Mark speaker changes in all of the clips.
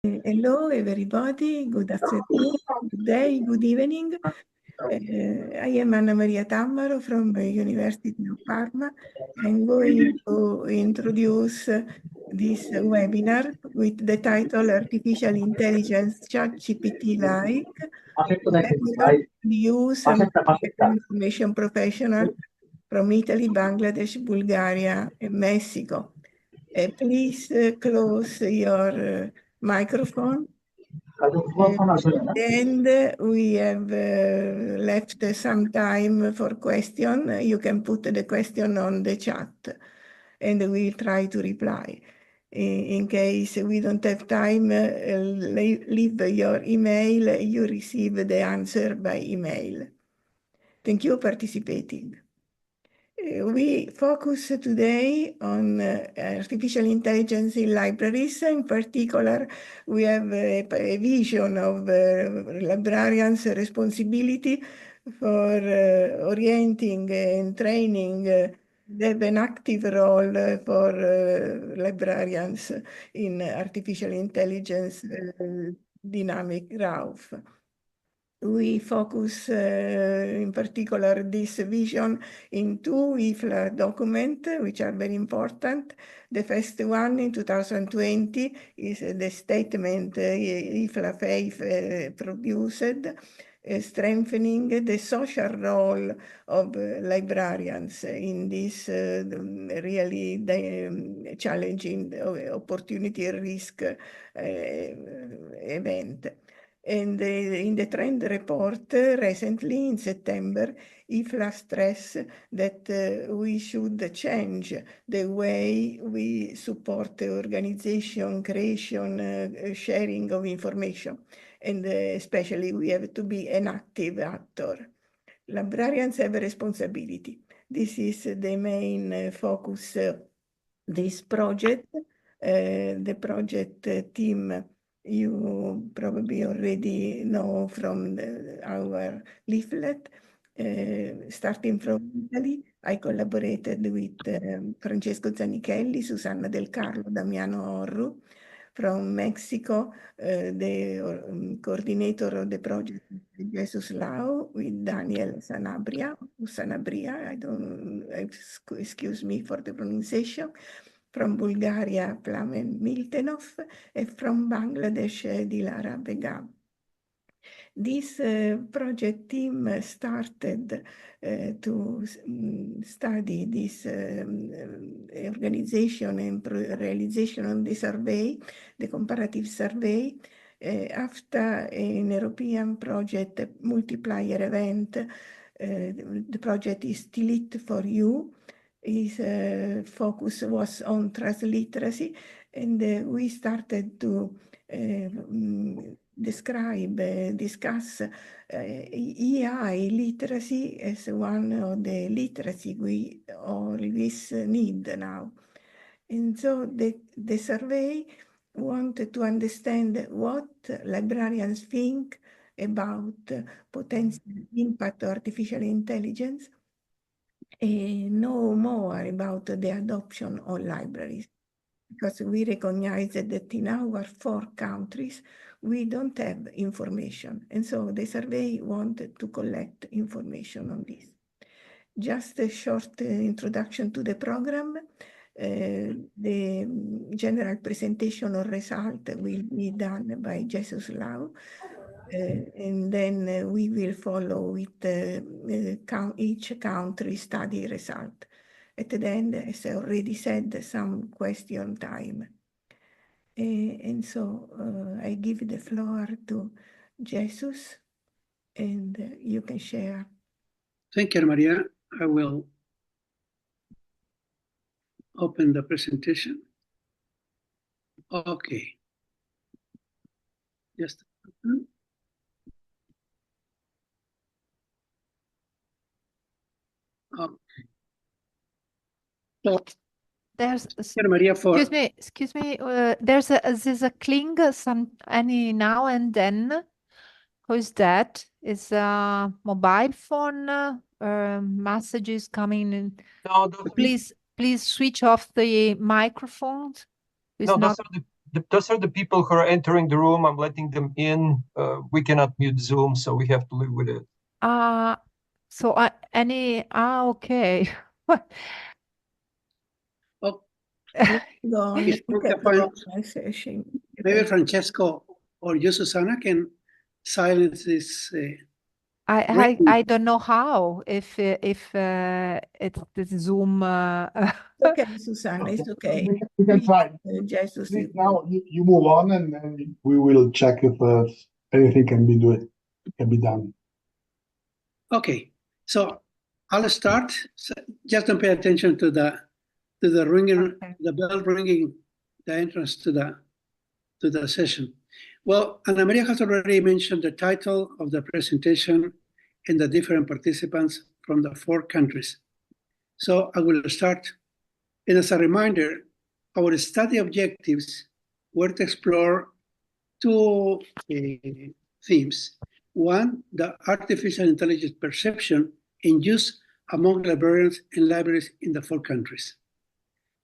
Speaker 1: Hello, everybody. Good afternoon, good day, good evening. I am Anna Maria Tammaro from the University of Parma. I'm going to introduce this webinar with the title Artificial Intelligence ChatGPT-like use information professional from Italy, Bangladesh, Bulgaria, and Mexico. Please close your microphone. And we have left some time for question. You can put the question on the chat and we'll try to reply. In case we don't have time, leave your email. You receive the answer by email. Thank you for participating. We focus today on artificial intelligence in libraries. In particular, we have a vision of librarians' responsibility for orienting and training. They have an active role for librarians in artificial intelligence dynamic graph. We focus in particular this vision in two IFLA documents, which are very important. The first one in 2020 is the statement IFLA 5 produced, strengthening the social role of librarians in this really challenging opportunity risk event. And in the trend report recently in September, IFLA stressed that we should change the way we support the organization, creation, sharing of information. And especially we have to be an active actor. Librarians have a responsibility. This is the main focus of this project. The project team you probably already know from our leaflet. Starting from Italy, I collaborated with Francesco Zanichelli, Susanna Del Carlo, Damiano Orru. From Mexico, the coordinator of the project, Jesús Lau, with Daniel Sanabria, excuse me for the pronunciation. From Bulgaria, Plamen, Miltenoff, and from Bangladesh, Dilara, Begum. This project team started to study this organization and realization of the survey, the comparative survey, after an European project multiplier event. The project is Still It For You. His focus was on transliteracy, and we started to discuss EI literacy as one of the literacy we always need now. And so the survey wanted to understand what librarians think about potential impact of artificial intelligence and know more about the adoption of libraries. Because we recognize that in our 4 countries, we don't have information. And so the survey wanted to collect information on this. Just a short introduction to the program. The general presentation or result will be done by Jesús Lau. And then we will follow with each country study result. At the end, as I already said, some question time. And so I give the floor to Jesús, and you can share.
Speaker 2: Thank you, Maria. I will open the presentation. Okay. Just
Speaker 3: There's
Speaker 2: Maria for
Speaker 3: excuse me. There's a cling any now and then. Who's that? Is a mobile phone messages coming in?
Speaker 4: No,
Speaker 3: Please switch off the microphones.
Speaker 4: no, those are those are the people who are entering the room. I'm letting them in. We cannot mute Zoom, so we have to live with it.
Speaker 3: So okay.
Speaker 2: Oh,
Speaker 1: Go on,
Speaker 2: It's
Speaker 1: look
Speaker 2: okay,
Speaker 1: at the
Speaker 2: fine.
Speaker 1: organization.
Speaker 2: maybe Francesco or you, Susana, can silence this.
Speaker 3: I don't know how if it's the Zoom.
Speaker 1: Okay, Susanna, it's okay.
Speaker 5: We can try.
Speaker 1: Jesus,
Speaker 5: Please, now you move on, and then we will check if anything can be done.
Speaker 2: Okay, so I'll start. So just don't pay attention to the ringing,
Speaker 3: Okay.
Speaker 2: the bell ringing, the entrance to the session. Well, Ana Maria has already mentioned the title of the presentation and the different participants from the 4 countries. So I will start. And as a reminder, our study objectives were to explore 2 themes. One, the artificial intelligence perception and use among librarians and libraries in the 4 countries.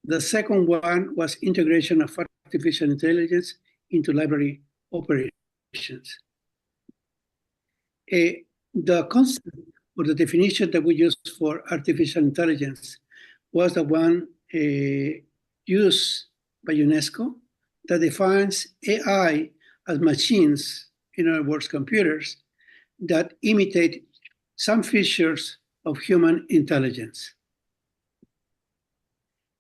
Speaker 2: The second one was integration of artificial intelligence into library operations. The concept or the definition that we used for artificial intelligence was the one used by UNESCO that defines AI as machines, in other words, computers, that imitate some features of human intelligence.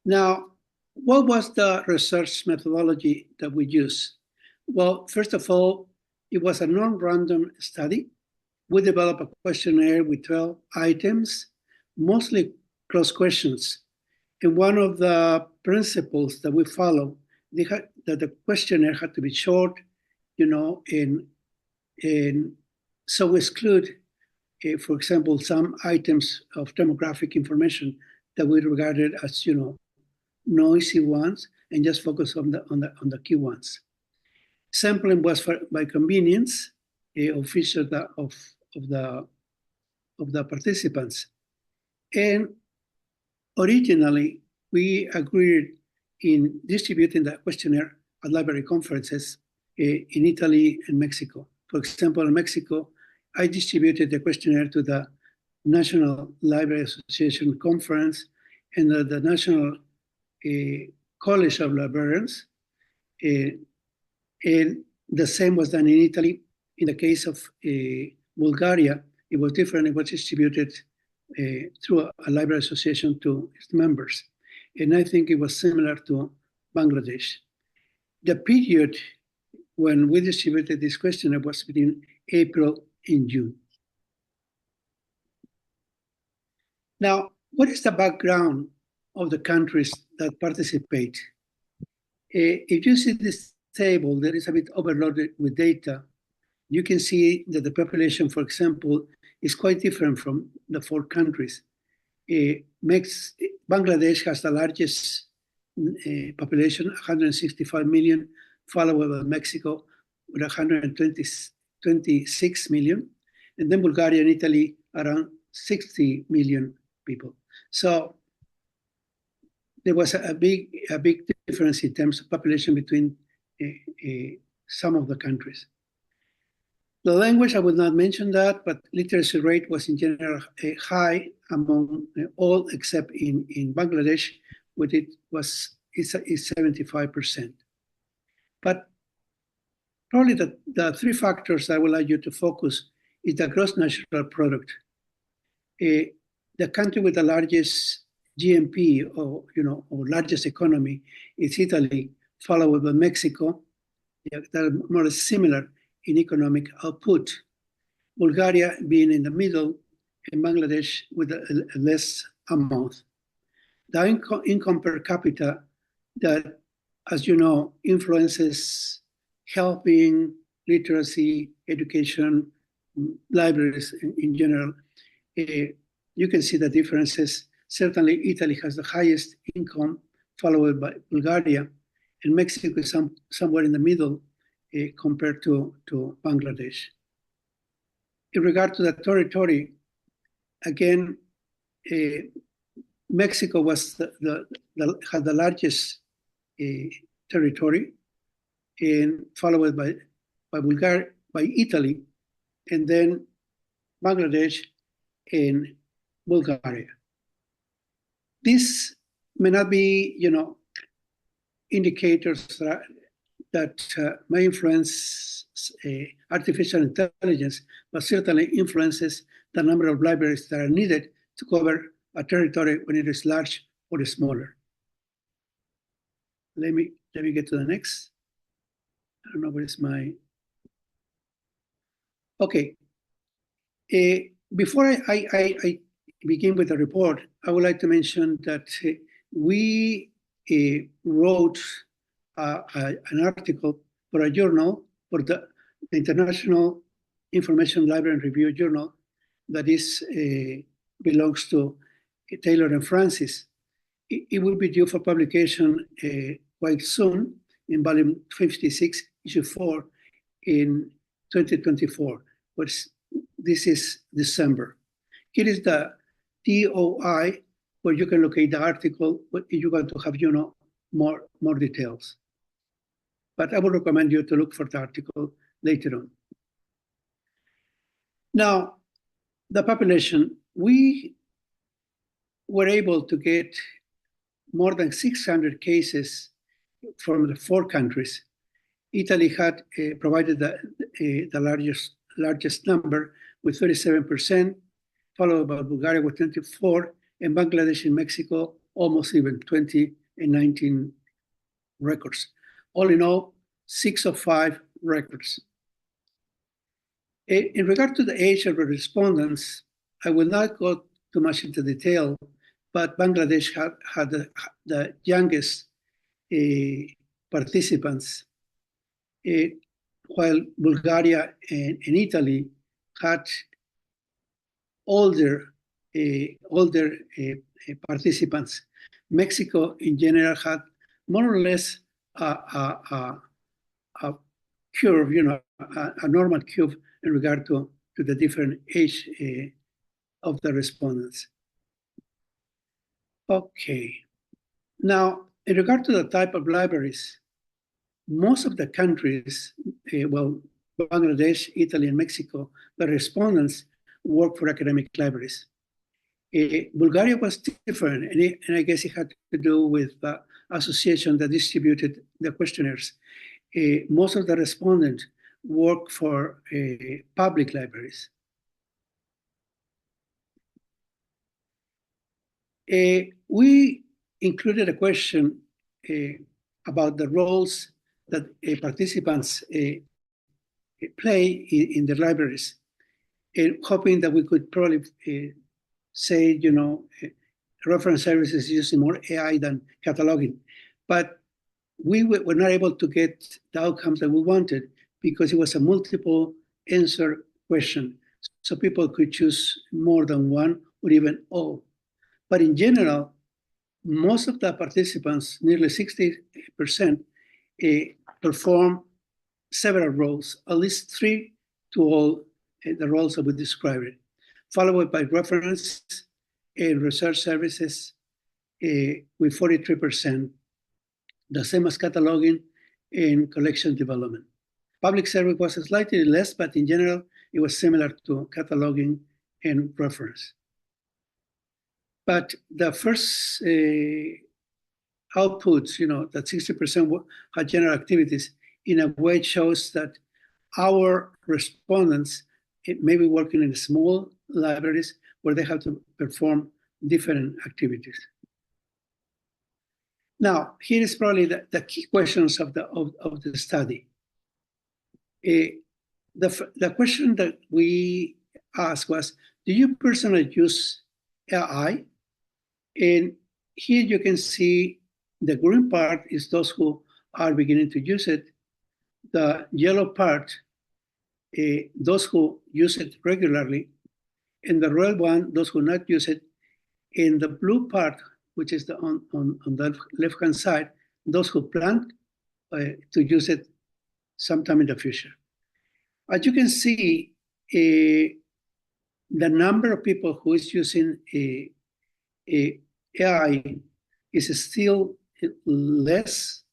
Speaker 2: Now, what was the research methodology that we used? Well, first of all, it was a non-random study. We developed a questionnaire with 12 items, mostly close questions. And one of the principles that we follow, that the questionnaire had to be short, and so we exclude, for example, some items of demographic information that we regarded as, noisy ones, and just focus on the key ones. Sampling was by convenience of features of the participants. And originally, we agreed in distributing the questionnaire at library conferences in Italy and Mexico. For example, in Mexico, I distributed the questionnaire to the National Library Association Conference and the National College of Librarians. And the same was done in Italy. In the case of Bulgaria, it was different. It was distributed through a library association to its members. And I think it was similar to Bangladesh. The period when we distributed this questionnaire was between April and June. Now, what is the background of the countries that participate? If you see this table that is a bit overloaded with data, you can see that the population, for example, is quite different from the 4 countries. Bangladesh has the largest population, 165 million, followed by Mexico with 126 million, and then Bulgaria and Italy around 60 million people. So there was a big difference in terms of population between some of the countries. The language, I will not mention that, but literacy rate was in general high among all except in Bangladesh, which is 75%. But probably the 3 factors I would like you to focus is the gross national product. The country with the largest GNP or largest economy is Italy, followed by Mexico. That are more or less similar in economic output. Bulgaria being in the middle, and Bangladesh with a less amount. The income per capita that, as you know, influences helping, literacy, education, libraries in general. You can see the differences. Certainly, Italy has the highest income, followed by Bulgaria, and Mexico is somewhere in the middle compared to Bangladesh. In regard to the territory, again, Mexico had the largest territory, and followed by Italy, and then Bangladesh and Bulgaria. This may not be, indicators that may influence artificial intelligence, but certainly influences the number of libraries that are needed to cover a territory when it is large or smaller. Let me get to the next. I don't know where is my. Okay. Before I begin with the report, I would like to mention that we wrote an article for a journal, for the International Information Library and Review Journal, that is belongs to Taylor and Francis. It will be due for publication quite soon in volume 56, issue 4 in 2024, which this is December. Here is the DOI, where you can locate the article if you want to have, more details. But I would recommend you to look for the article later on. Now, the population, we were able to get more than 600 cases from the 4 countries. Italy had provided the largest number with 37%, followed by Bulgaria with 24%, and Bangladesh and Mexico almost even, 20 and 19 records. All in all, 6 of 5 records. In regard to the age of the respondents, I will not go too much into detail, but Bangladesh had the youngest participants, while Bulgaria and Italy had older participants. Mexico, in general, had more or less a curve, a normal curve in regard to the different age of the respondents. Okay. Now, in regard to the type of libraries, most of the countries, Bangladesh, Italy, and Mexico, the respondents work for academic libraries. Bulgaria was different, and I guess it had to do with the association that distributed the questionnaires. Most of the respondents work for public libraries. We included a question about the roles that participants play in the libraries, hoping that we could probably say, reference services using more AI than cataloging. But we were not able to get the outcomes that we wanted because it was a multiple answer question. So people could choose more than one or even all. But in general, most of the participants, nearly 60%, perform several roles, at least 3 to all the roles that we described, followed by reference and research services with 43%, the same as cataloging and collection development. Public service was slightly less, but in general, it was similar to cataloging and reference. But the first outputs, that 60% had general activities, in a way shows that our respondents may be working in small libraries where they have to perform different activities. Now, here is probably the key questions of the study. The question that we asked was, do you personally use AI? And here you can see the green part is those who are beginning to use it. The yellow part, those who use it regularly. And the red one, those who not use it. In the blue part, which is on the left-hand side, those who plan to use it sometime in the future. As you can see, the number of people who is using AI is still less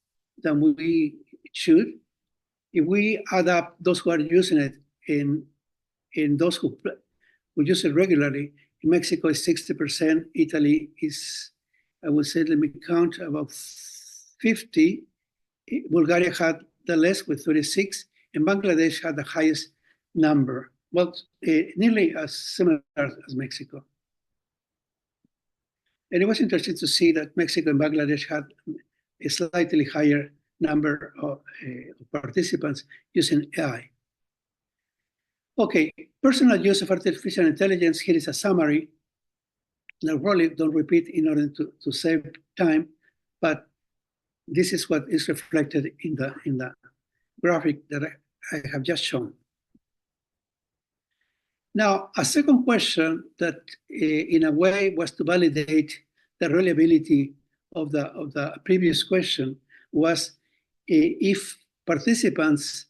Speaker 2: than we should. If we add up those who are using it in those who use it regularly, in Mexico is 60%, Italy is, I would say, let me count, about 50. Bulgaria had the less with 36, and Bangladesh had the highest number, well, nearly as similar as Mexico. And it was interesting to see that Mexico and Bangladesh had a slightly higher number of participants using AI. Okay, personal use of artificial intelligence. Here is a summary. Now, probably don't repeat in order to save time, but this is what is reflected in the graphic that I have just shown. Now, a second question that in a way was to validate the reliability of the previous question was if participants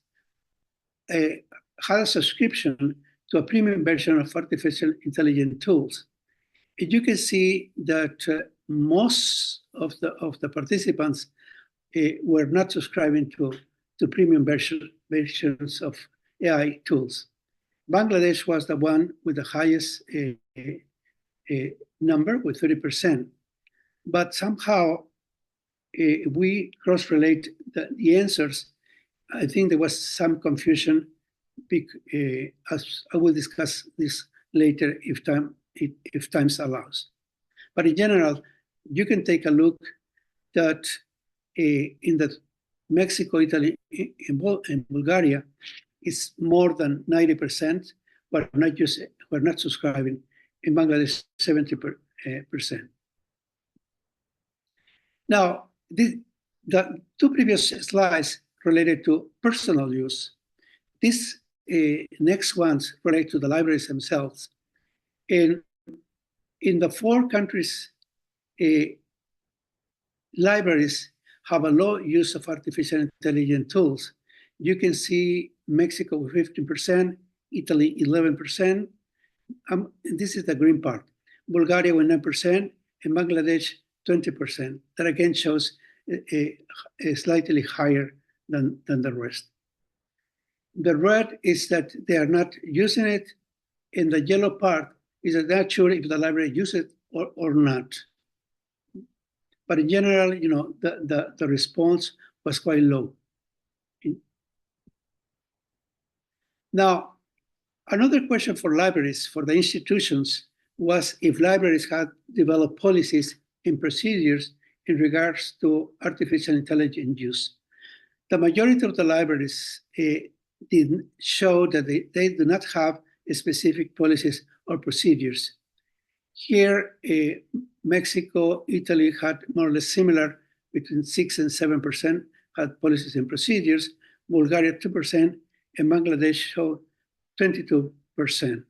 Speaker 2: had a subscription to a premium version of artificial intelligence tools. And you can see that most of the participants were not subscribing to premium versions of AI tools. Bangladesh was the one with the highest number, with 30%. But somehow, if we cross-relate the answers, I think there was some confusion, as I will discuss this later if time allows. But in general, you can take a look that in the Mexico, Italy, and Bulgaria, it's more than 90% were not subscribing. In Bangladesh, 70%. Now, the two previous slides related to personal use. These next ones relate to the libraries themselves. And in the 4 countries, libraries have a low use of artificial intelligence tools. You can see Mexico with 15%, Italy 11%. This is the green part. Bulgaria with 9%, and Bangladesh 20%. That again shows a slightly higher than the rest. The red is that they are not using it, and the yellow part is that they're not sure if the library uses it or not. But in general, you know, the response was quite low. Now, another question for libraries, for the institutions, was if libraries had developed policies and procedures in regards to artificial intelligence use. The majority of the libraries did show that they do not have specific policies or procedures. Here, Mexico, Italy had more or less similar, between 6 and 7% had policies and procedures. Bulgaria, 2%, and Bangladesh showed 22%.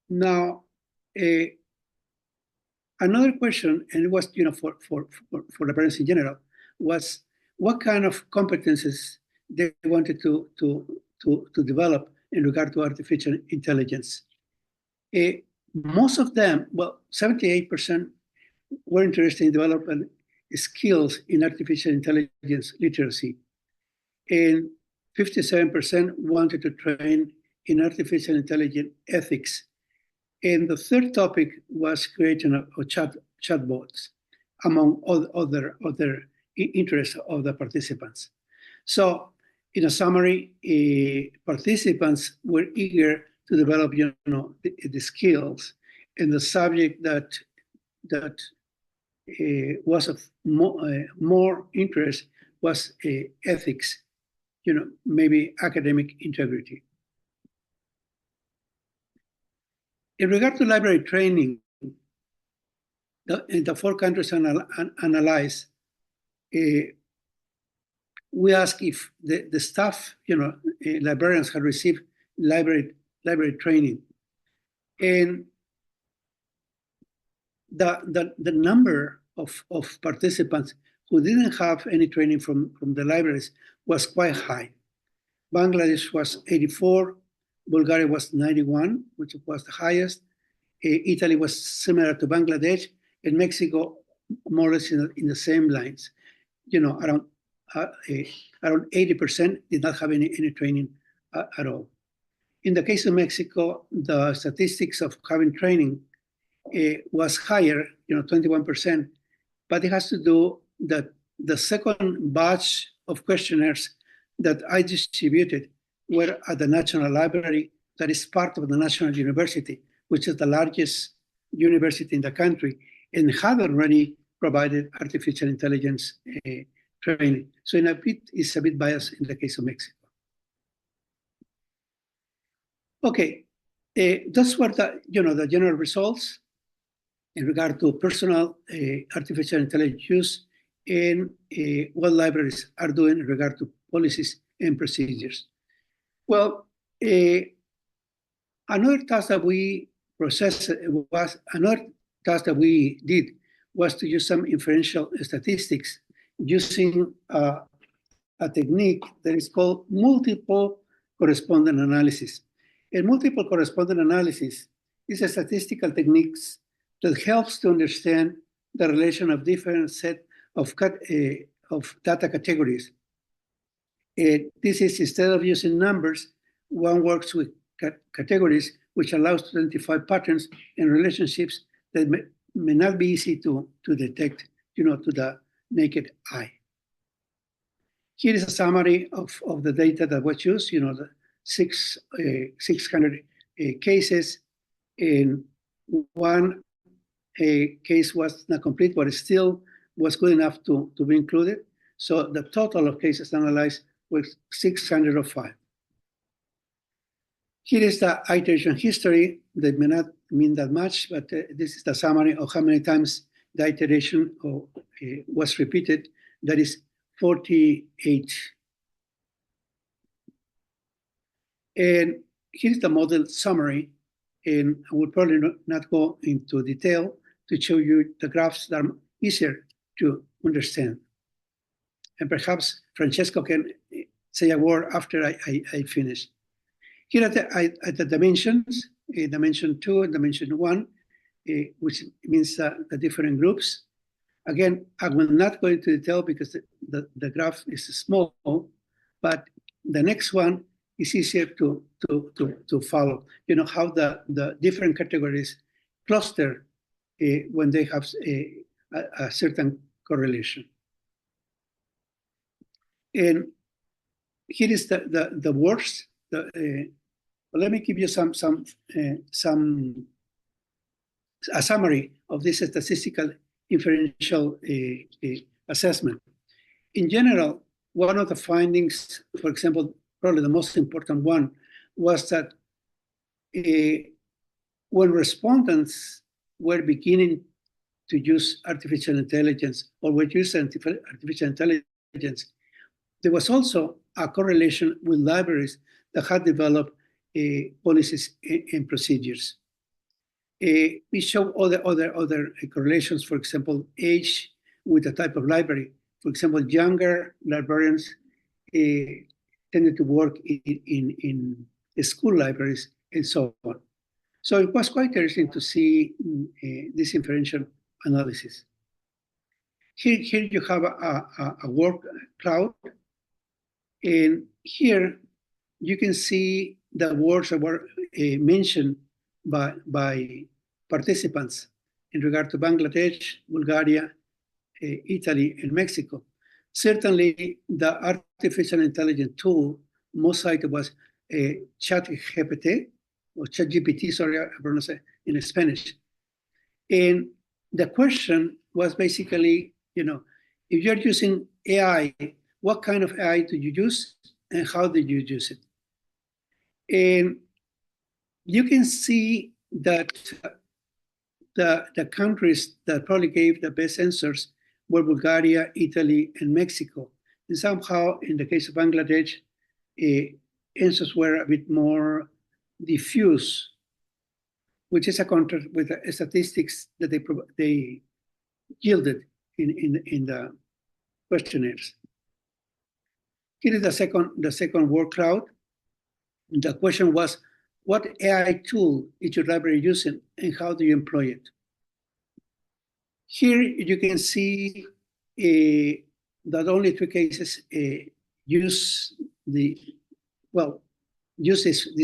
Speaker 2: Now, another question, and it was, you know, for the parents in general, was what kind of competences they wanted to develop in regard to artificial intelligence. Most of them, well, 78% were interested in developing skills in artificial intelligence literacy. And 57% wanted to train in artificial intelligence ethics. And the third topic was creating a chatbots, among other interests of the participants. So, in a summary, participants were eager to develop, you know, the skills, and the subject that was of more interest was ethics, you know, maybe academic integrity. In regard to library training, in the 4 countries analyzed, we asked if the staff, you know, librarians had received library training. And the number of participants who didn't have any training from the libraries was quite high. Bangladesh was 84, Bulgaria was 91, which was the highest. Italy was similar to Bangladesh, and Mexico more or less in the same lines. around 80% did not have any training at all. In the case of Mexico, the statistics of having training was higher, 21%, but it has to do that the second batch of questionnaires that I distributed were at the National Library, that is part of the National University, which is the largest university in the country, and had already provided artificial intelligence training. So it's a bit biased in the case of Mexico. Okay, those were the general results in regard to personal artificial intelligence use and what libraries are doing in regard to policies and procedures. Well, another task that we did was to use some inferential statistics using a technique that is called multiple correspondent analysis. And multiple correspondent analysis is a statistical technique that helps to understand the relation of different set of data categories. This is, instead of using numbers, one works with categories, which allows to identify patterns and relationships that may not be easy to detect, to the naked eye. Here is a summary of the data that was used, the 600 cases, and one case was not complete, but it still was good enough to be included. So the total of cases analyzed was 605. Here is the iteration history. That may not mean that much, but this is the summary of how many times the iteration was repeated. That is 48. And here's the model summary. And I will probably not go into detail to show you the graphs that are easier to understand. And perhaps Francesco can say a word after I finish. Here are the dimensions, dimension 2 and dimension 1, which means the different groups. Again, I will not go into detail because the graph is small, but the next one is easier to follow. How the different categories cluster when they have a certain correlation. And here is the words. Let me give you a summary of this statistical inferential assessment. In general, one of the findings, for example, probably the most important one, was that when respondents were beginning to use artificial intelligence or were using artificial intelligence, there was also a correlation with libraries that had developed policies and procedures. We show other correlations, for example, age with the type of library. For example, younger librarians tended to work in school libraries and so on. So it was quite interesting to see this inferential analysis. Here you have a word cloud, and here you can see the words that were mentioned by participants in regard to Bangladesh, Bulgaria, Italy, and Mexico. Certainly, the artificial intelligence tool most cited was ChatGPT, or ChatGPT, sorry, I pronounce it in Spanish. And the question was basically, if you're using AI, what kind of AI do you use and how did you use it? And you can see that the countries that probably gave the best answers were Bulgaria, Italy, and Mexico. And somehow, in the case of Bangladesh, answers were a bit more diffuse, which is a contrast with the statistics that they yielded in the questionnaires. Here is the second word cloud. The question was, what AI tool is your library using and how do you employ it? Here you can see that only 3 cases use this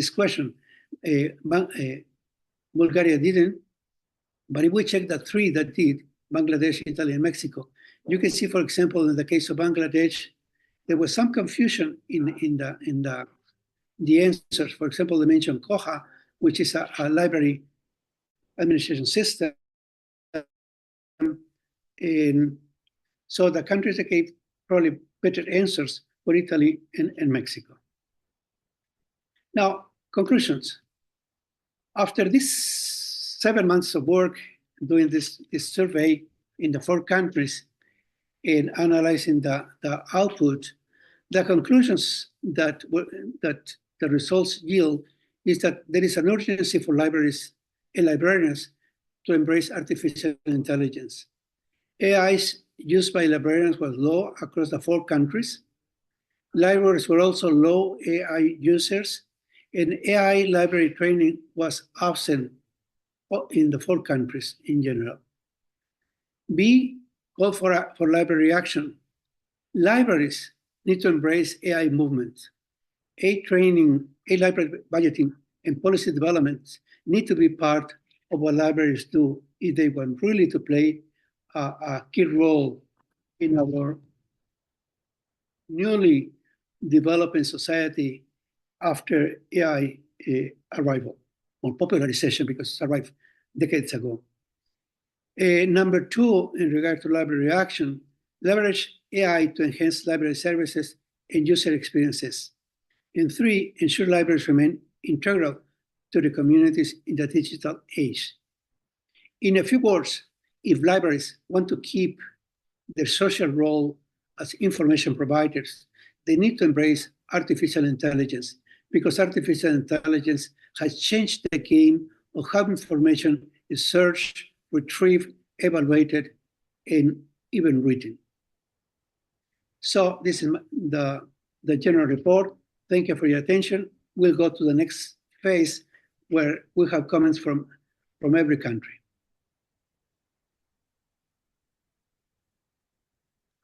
Speaker 2: question. Bulgaria didn't, but if we check the 3 that did, Bangladesh, Italy, and Mexico, you can see, for example, in the case of Bangladesh, there was some confusion in the answers. For example, they mentioned Koha, which is a library administration system. And so the countries that gave probably better answers were Italy and Mexico. Now, conclusions. After this 7 months of work doing this survey in the 4 countries and analyzing the output, the conclusions that the results yield is that there is an urgency for libraries and librarians to embrace artificial intelligence. AI's used by librarians was low across the 4 countries. Libraries were also low AI users, and AI library training was absent in the 4 countries in general. B, call for library action. Libraries need to embrace AI movement. Training, library budgeting, and policy development need to be part of what libraries do if they want really to play a key role in our newly developing society after AI arrival, or popularization, because it arrived decades ago. Number 2, in regard to library action, leverage AI to enhance library services and user experiences. And 3, ensure libraries remain integral to the communities in the digital age. In a few words, if libraries want to keep their social role as information providers, they need to embrace artificial intelligence, because artificial intelligence has changed the game of how information is searched, retrieved, evaluated, and even written. So this is the general report. Thank you for your attention. We'll go to the next phase where we have comments from every country.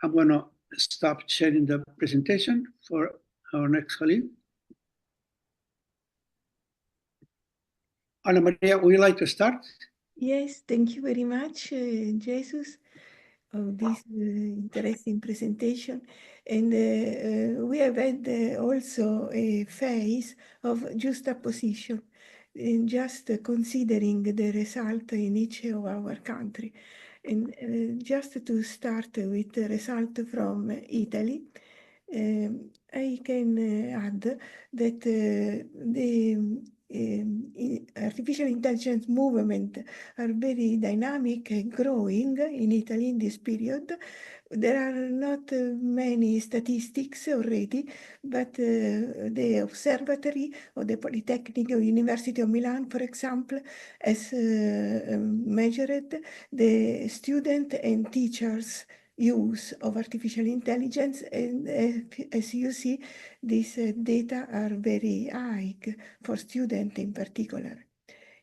Speaker 2: I'm going to stop sharing the presentation for our next colleague. Ana Maria, would you like to start?
Speaker 1: Yes, thank you very much, Jesus, of this interesting presentation. And we have had also a phase of juxtaposition, in just considering the result in each of our country. And just to start with the result from Italy, I can add that the artificial intelligence movement are very dynamic and growing in Italy in this period. There are not many statistics already, but the observatory of the Polytechnic University of Milan, for example, has measured the student and teachers' use of artificial intelligence, and as you see, these data are very high for students in particular.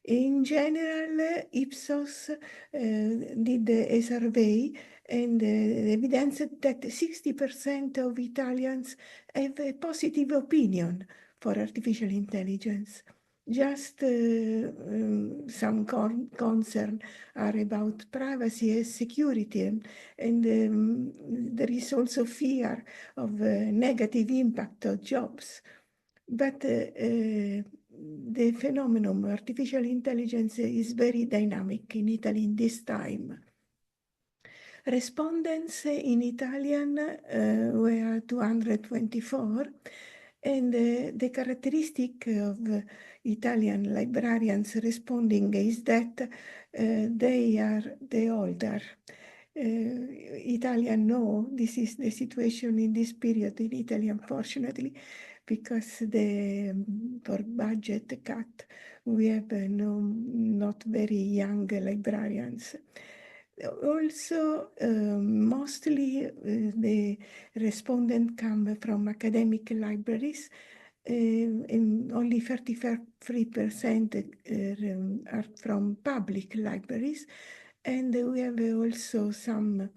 Speaker 1: In general, Ipsos did a survey, and the evidence that 60% of Italians have a positive opinion for artificial intelligence. Just some concern are about privacy and security, and there is also fear of negative impact of jobs. But the phenomenon of artificial intelligence is very dynamic in Italy in this time. Respondents in Italian were 224, and the characteristic of Italian librarians responding is that they are the older. Italian, no, this is the situation in this period in Italy, unfortunately, because for budget cut, we have not very young librarians. Also, mostly the respondents come from academic libraries, and only 33% are from public libraries. And we have also some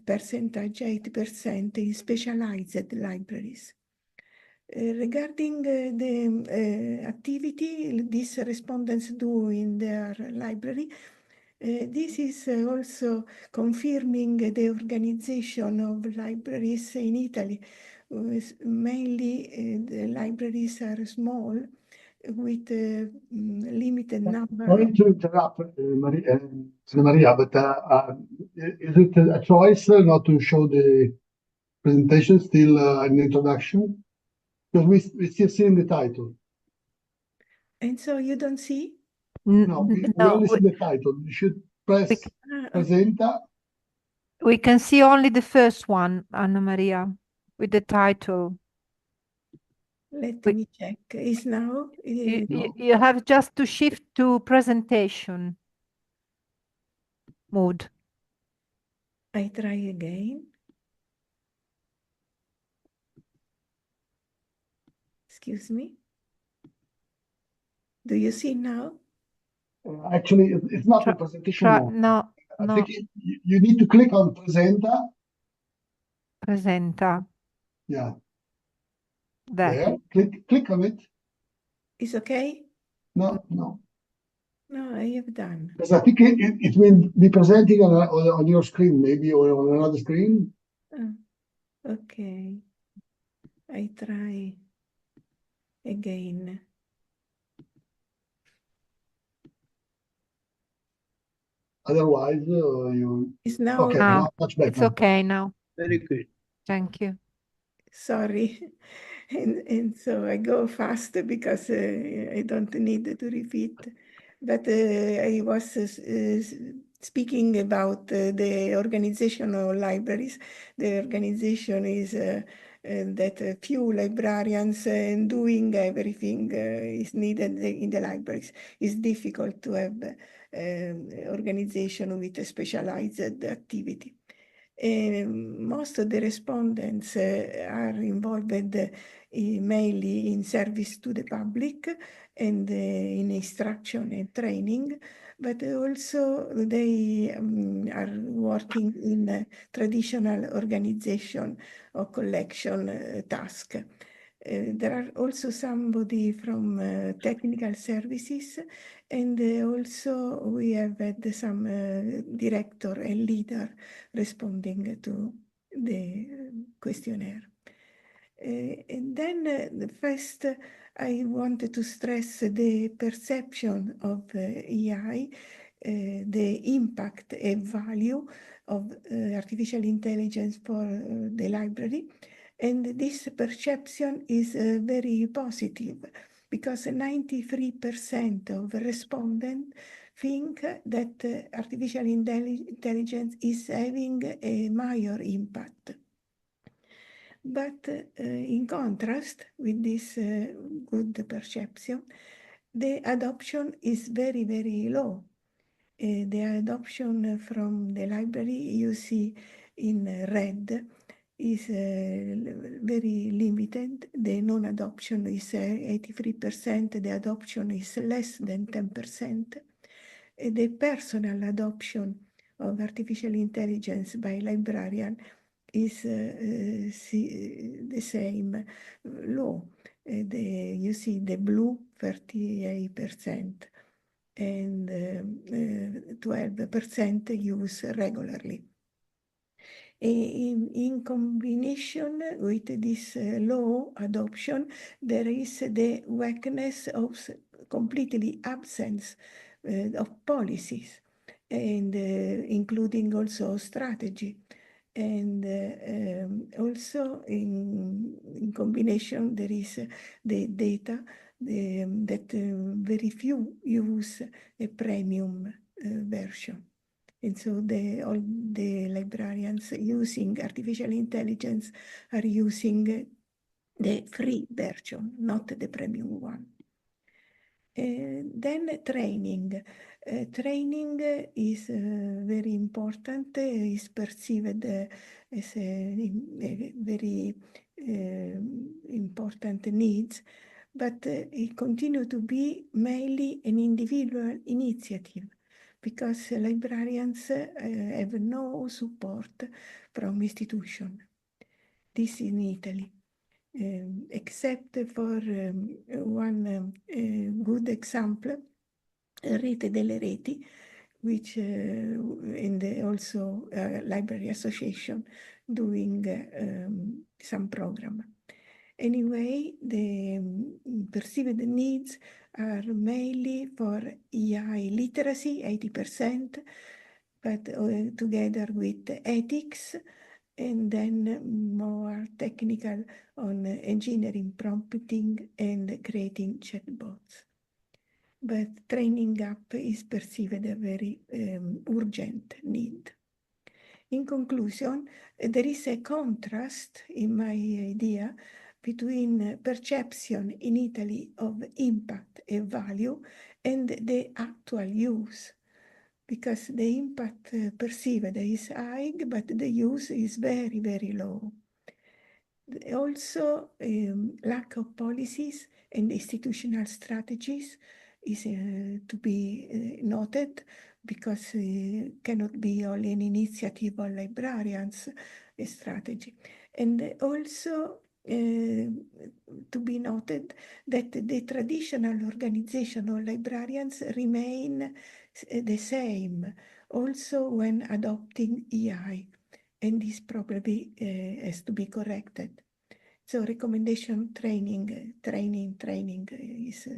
Speaker 1: percentage, 80% in specialized libraries. Regarding the activity these respondents do in their library, this is also confirming the organization of libraries in Italy. Mainly the libraries are small with a limited number.
Speaker 5: Sorry to interrupt, Maria, but is it a choice not to show the presentation, still an introduction? Because we still see in the title.
Speaker 1: And so you don't see?
Speaker 5: No, we
Speaker 3: No,
Speaker 5: only see the title. You should press Presenta.
Speaker 3: we can see only the first one, Anna Maria, with the title.
Speaker 1: Let me check. Is now?
Speaker 3: You have just to shift to presentation mode.
Speaker 1: I try again. Excuse me. Do you see now?
Speaker 5: Actually, it's not a presentation mode.
Speaker 3: No,
Speaker 5: I think you need to click on Presenta.
Speaker 3: Presenta.
Speaker 5: Yeah.
Speaker 3: There.
Speaker 5: Click on it.
Speaker 1: Is okay?
Speaker 5: No.
Speaker 1: No, I have done.
Speaker 5: Because I think it will be presenting on your screen, maybe, or on another screen.
Speaker 1: Okay. I try again.
Speaker 5: Otherwise, you.
Speaker 1: It's now.
Speaker 5: Okay, now much better.
Speaker 3: It's okay now.
Speaker 2: Very good.
Speaker 3: Thank you.
Speaker 1: Sorry. And so I go fast because I don't need to repeat. But I was speaking about the organization of libraries. The organization is that few librarians and doing everything is needed in the libraries. It's difficult to have organization with a specialized activity. Most of the respondents are involved mainly in service to the public and in instruction and training, but also they are working in traditional organization or collection task. There are also somebody from technical services, and also we have had some director and leader responding to the questionnaire. And then first, I wanted to stress the perception of AI, the impact and value of artificial intelligence for the library. And this perception is very positive because 93% of respondents think that artificial intelligence is having a major impact. But in contrast with this good perception, the adoption is very, very low. The adoption from the library you see in red is very limited. The non-adoption is 83%. The adoption is less than 10%. The personal adoption of artificial intelligence by librarian is the same, low. You see the blue 38% and 12% use regularly. In combination with this low adoption, there is the weakness of completely absence of policies, and including also strategy. And also in combination, there is the data that very few use a premium version. And so all the librarians using artificial intelligence are using the free version, not the premium one. Then training. Training is very important, is perceived as a very important needs, but it continues to be mainly an individual initiative because librarians have no support from institution. This in Italy, except for one good example, Rete delle Reti, which and also Library Association doing some program. Anyway, the perceived needs are mainly for EI literacy, 80%, but together with ethics, and then more technical on engineering, prompting, and creating chatbots. But training up is perceived a very urgent need. In conclusion, there is a contrast in my idea between perception in Italy of impact and value and the actual use, because the impact perceived is high, but the use is very, very low. Also, lack of policies and institutional strategies is to be noted, because cannot be only an initiative of librarians strategy. And also to be noted that the traditional organization of librarians remain the same, also when adopting EI, and this probably has to be corrected. So recommendation training is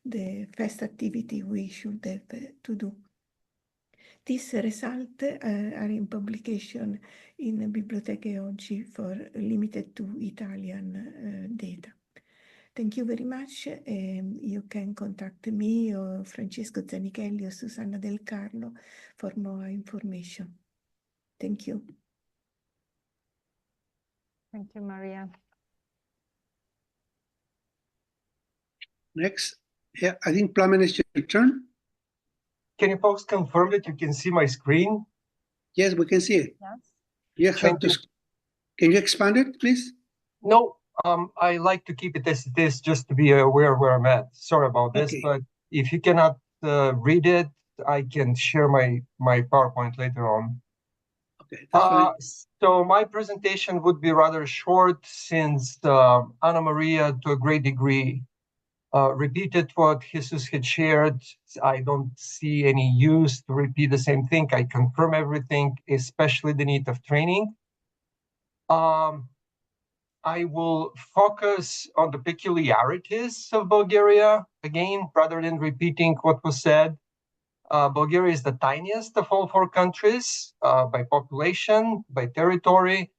Speaker 1: the first activity we should have to do. These results are in publication in Biblioteche Oggi for limited to Italian data. Thank you very much. You can contact me or Francesco Zanichelli or Susanna Del Carlo for more information. Thank you.
Speaker 3: Thank you, Maria.
Speaker 2: Next, yeah, I think Plamen is your turn.
Speaker 4: Can you folks confirm that you can see my screen?
Speaker 2: Yes, we can see it.
Speaker 3: Yes.
Speaker 2: You have to. Can you expand it, please?
Speaker 4: No, I like to keep it as it is, just to be aware where I'm at. Sorry about this,
Speaker 2: Okay.
Speaker 4: but if you cannot read it, I can share my PowerPoint later on.
Speaker 2: Okay, that's fine.
Speaker 4: So my presentation would be rather short, since Anna Maria, to a great degree, repeated what Jesus had shared. I don't see any use to repeat the same thing. I confirm everything, especially the need of training. I will focus on the peculiarities of Bulgaria, again, rather than repeating what was said. Bulgaria is the tiniest of all four countries by population, by territory.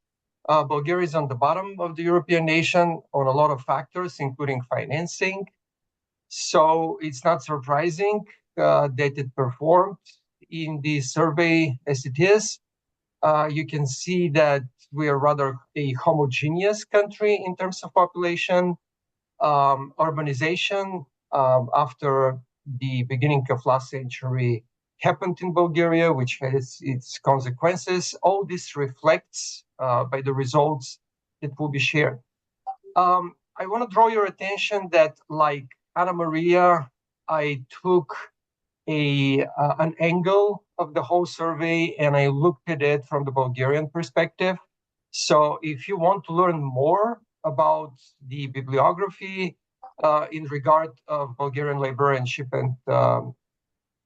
Speaker 4: Bulgaria is on the bottom of the European nation on a lot of factors, including financing. So it's not surprising that it performed in the survey as it is. You can see that we are rather a homogeneous country in terms of population. Urbanization after the beginning of last century happened in Bulgaria, which has its consequences. All this reflects by the results that will be shared. I want to draw your attention that, like Anna Maria, I took an angle of the whole survey and I looked at it from the Bulgarian perspective. So if you want to learn more about the bibliography in regard of Bulgarian librarianship and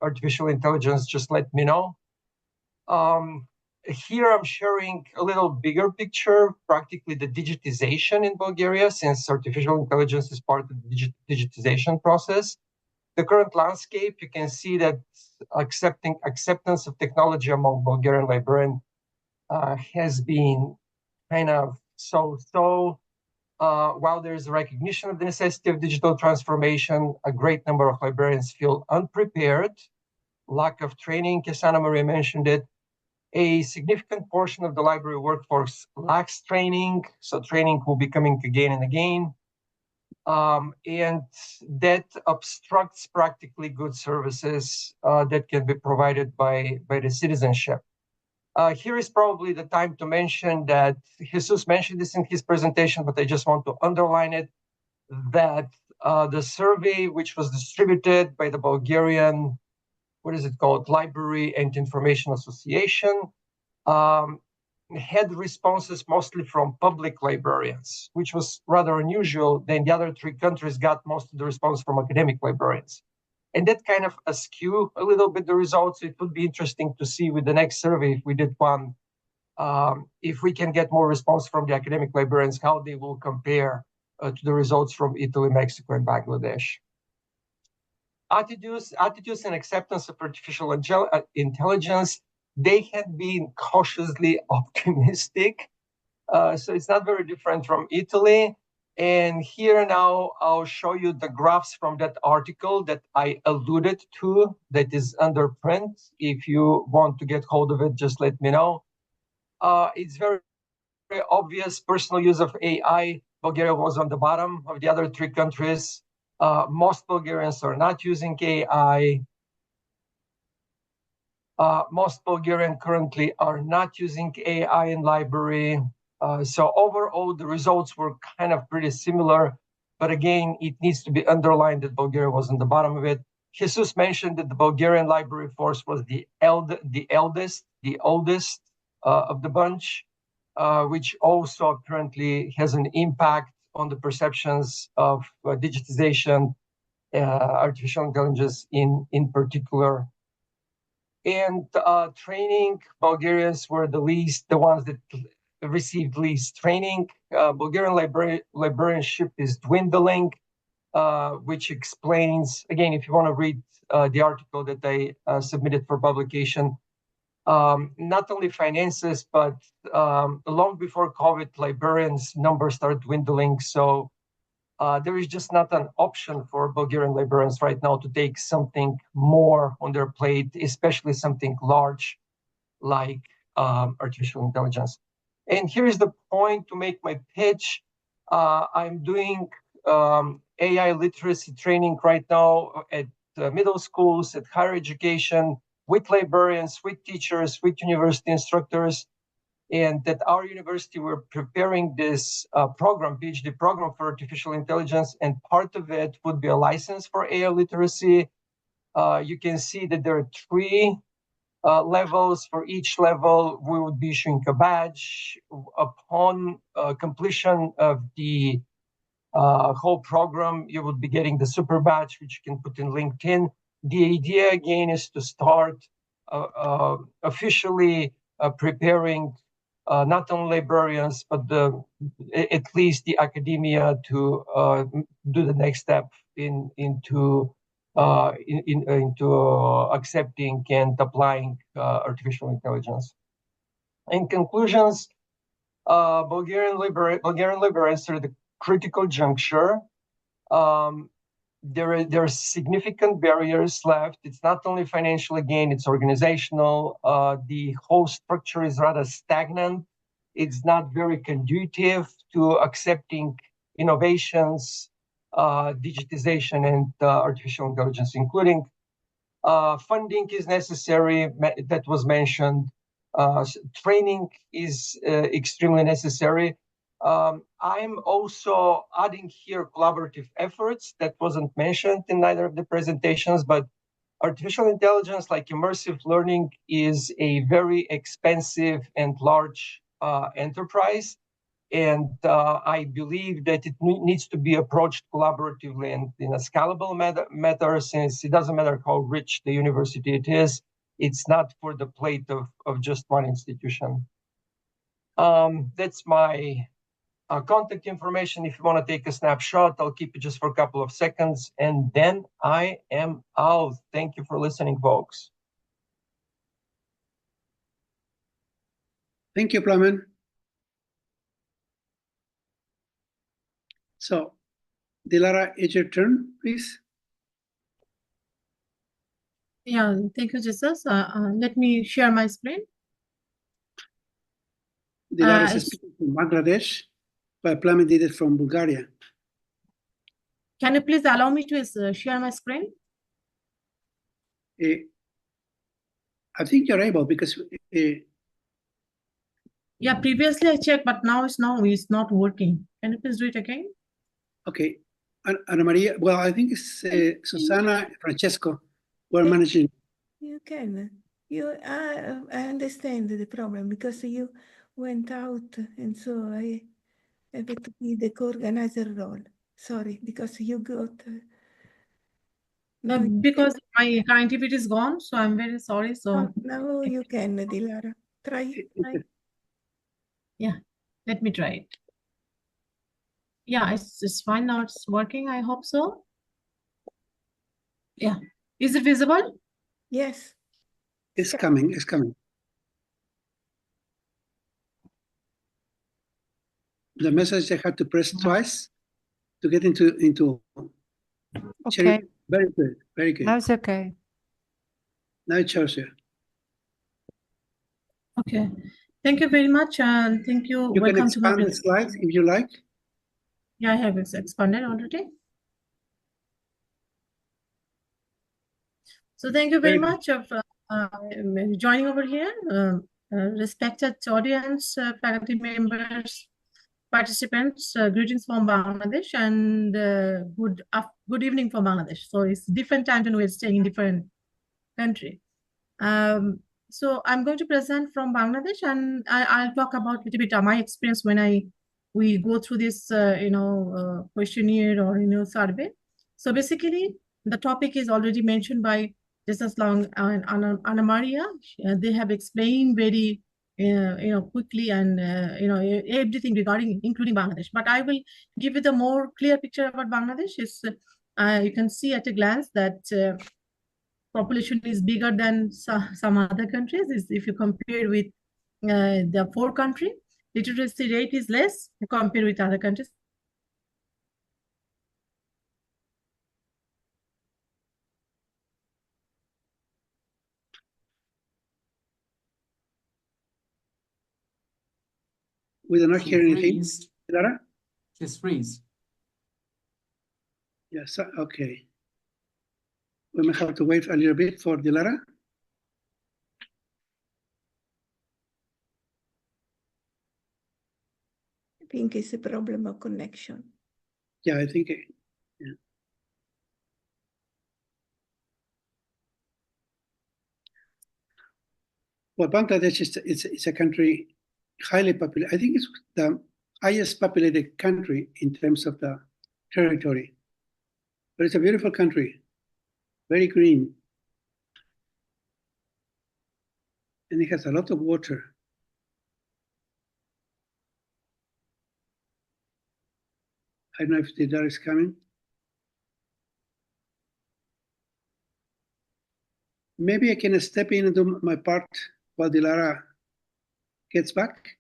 Speaker 4: artificial intelligence, just let me know. Here I'm sharing a little bigger picture, practically the digitization in Bulgaria, since artificial intelligence is part of the digitization process. The current landscape, you can see that acceptance of technology among Bulgarian librarians has been kind of so-so. While there is a recognition of the necessity of digital transformation, a great number of librarians feel unprepared, lack of training, as Anna Maria mentioned it. A significant portion of the library workforce lacks training, so training will be coming again and again. And that obstructs practically good services that can be provided by the citizenship. Here is probably the time to mention that Jesus mentioned this in his presentation, but I just want to underline it, that the survey, which was distributed by the Bulgarian what is it called, Library and Information Association, had responses mostly from public librarians, which was rather unusual. Then the other 3 countries got most of the response from academic librarians. And that kind of askew a little bit the results. It would be interesting to see with the next survey, if we did one, if we can get more response from the academic librarians, how they will compare to the results from Italy, Mexico, and Bangladesh. Attitudes and acceptance of artificial intelligence, they had been cautiously optimistic. So it's not very different from Italy. And here now I'll show you the graphs from that article that I alluded to, that is under print. If you want to get hold of it, just let me know. It's very, very obvious personal use of AI. Bulgaria was on the bottom of the other 3 countries. Most Bulgarians are not using AI. Most Bulgarians currently are not using AI in library. So overall, the results were kind of pretty similar. But again, it needs to be underlined that Bulgaria was on the bottom of it. Jesús mentioned that the Bulgarian library force was the oldest of the bunch, which also apparently has an impact on the perceptions of digitization, artificial intelligence in particular. And training, Bulgarians were the ones that received least training. Bulgarian librarianship is dwindling, which explains, again, if you want to read the article that I submitted for publication, not only finances, but long before COVID, librarians' numbers started dwindling. So there is just not an option for Bulgarian librarians right now to take something more on their plate, especially something large like artificial intelligence. And here is the point to make my pitch. I'm doing AI literacy training right now at middle schools, at higher education, with librarians, with teachers, with university instructors. And at our university, we're preparing this program, PhD program for artificial intelligence. And part of it would be a license for AI literacy. You can see that there are 3 levels. For each level, we would be issuing a badge. Upon completion of the whole program, you would be getting the super badge, which you can put in LinkedIn. The idea, again, is to start officially preparing not only librarians, but at least the academia to do the next step into accepting and applying artificial intelligence. In conclusions, Bulgarian librarians are at the critical juncture. There are significant barriers left. It's not only financial, again, it's organizational. The whole structure is rather stagnant. It's not very conducive to accepting innovations, digitization, and artificial intelligence, including funding is necessary, that was mentioned. Training is extremely necessary. I'm also adding here collaborative efforts that wasn't mentioned in either of the presentations, but artificial intelligence, like immersive learning, is a very expensive and large enterprise. And I believe that it needs to be approached collaboratively and in a scalable manner, since it doesn't matter how rich the university it is, it's not for the plate of just one institution. That's my contact information. If you want to take a snapshot, I'll keep it just for a couple of seconds, and then I am out. Thank you for listening, folks.
Speaker 2: Thank you, Plamen. So, Dilara, it's your turn, please.
Speaker 6: Yeah, thank you, Jesus. Let me share my screen.
Speaker 2: Dilara is speaking from Bangladesh, but Plamen did it from Bulgaria.
Speaker 6: Can you please allow me to share my screen?
Speaker 2: I think you're able, because
Speaker 6: yeah, previously I checked, but now it's not working. Can you please do it again?
Speaker 2: Okay. Ana Maria, well, I think it's Susana and Francesco who are managing.
Speaker 1: you can. I understand the problem because you went out, and so I have to be the co-organizer role. Sorry, because you got. Now,
Speaker 6: Because my connectivity is gone, so I'm very sorry. So
Speaker 1: now you can, Dilara. Try.
Speaker 6: yeah, let me try it. Yeah, it's fine now. It's working. I hope so. Yeah. Is it visible?
Speaker 1: Yes.
Speaker 2: It's coming. It's coming. The message I had to press twice to get into.
Speaker 3: Okay.
Speaker 2: Very good. Very good.
Speaker 3: Now it's okay.
Speaker 2: Now it shows you.
Speaker 6: Okay. Thank you very much, and thank you.
Speaker 2: You can
Speaker 6: Welcome to my
Speaker 2: expand the
Speaker 6: presentation.
Speaker 2: slides if you like.
Speaker 6: Yeah, I have expanded already. So thank you very
Speaker 2: Very good.
Speaker 6: much of joining over here, respected audience, faculty members, participants. Greetings from Bangladesh, and good evening from Bangladesh. So it's different time and we're staying in different country. So I'm going to present from Bangladesh, and I'll talk about a little bit of my experience when we go through this questionnaire or survey. So basically, the topic is already mentioned by Jesús Lau and Ana Maria. They have explained very quickly and everything regarding including Bangladesh. But I will give you the more clear picture about Bangladesh. You can see at a glance that population is bigger than some other countries. If you compare with the 4 countries, literacy rate is less compared with other countries.
Speaker 2: We do not hear anything. Dilara?
Speaker 7: She's freeze.
Speaker 2: Yes. Okay. We may have to wait a little bit for Dilara.
Speaker 1: I think it's a problem of connection.
Speaker 2: Yeah, I think. Yeah. Well, Bangladesh is a country highly populated. I think it's the highest populated country in terms of the territory. But it's a beautiful country, very green. And it has a lot of water. I don't know if Dilara is coming. Maybe I can step in and do my part while Dilara gets back.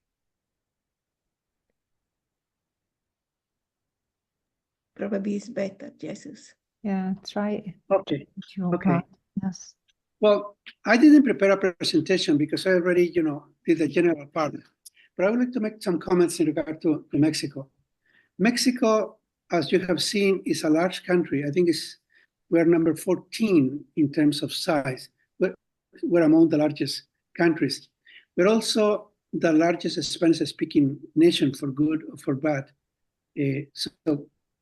Speaker 1: Probably it's better, Jesus.
Speaker 3: Yeah, try
Speaker 2: Okay.
Speaker 3: your
Speaker 2: Okay.
Speaker 3: part. Yes.
Speaker 2: Well, I didn't prepare a presentation because I already, did the general part. But I would like to make some comments in regard to Mexico. Mexico, as you have seen, is a large country. I think we're number 14 in terms of size. We're among the largest countries. We're also the largest Spanish-speaking nation, for good or for bad. So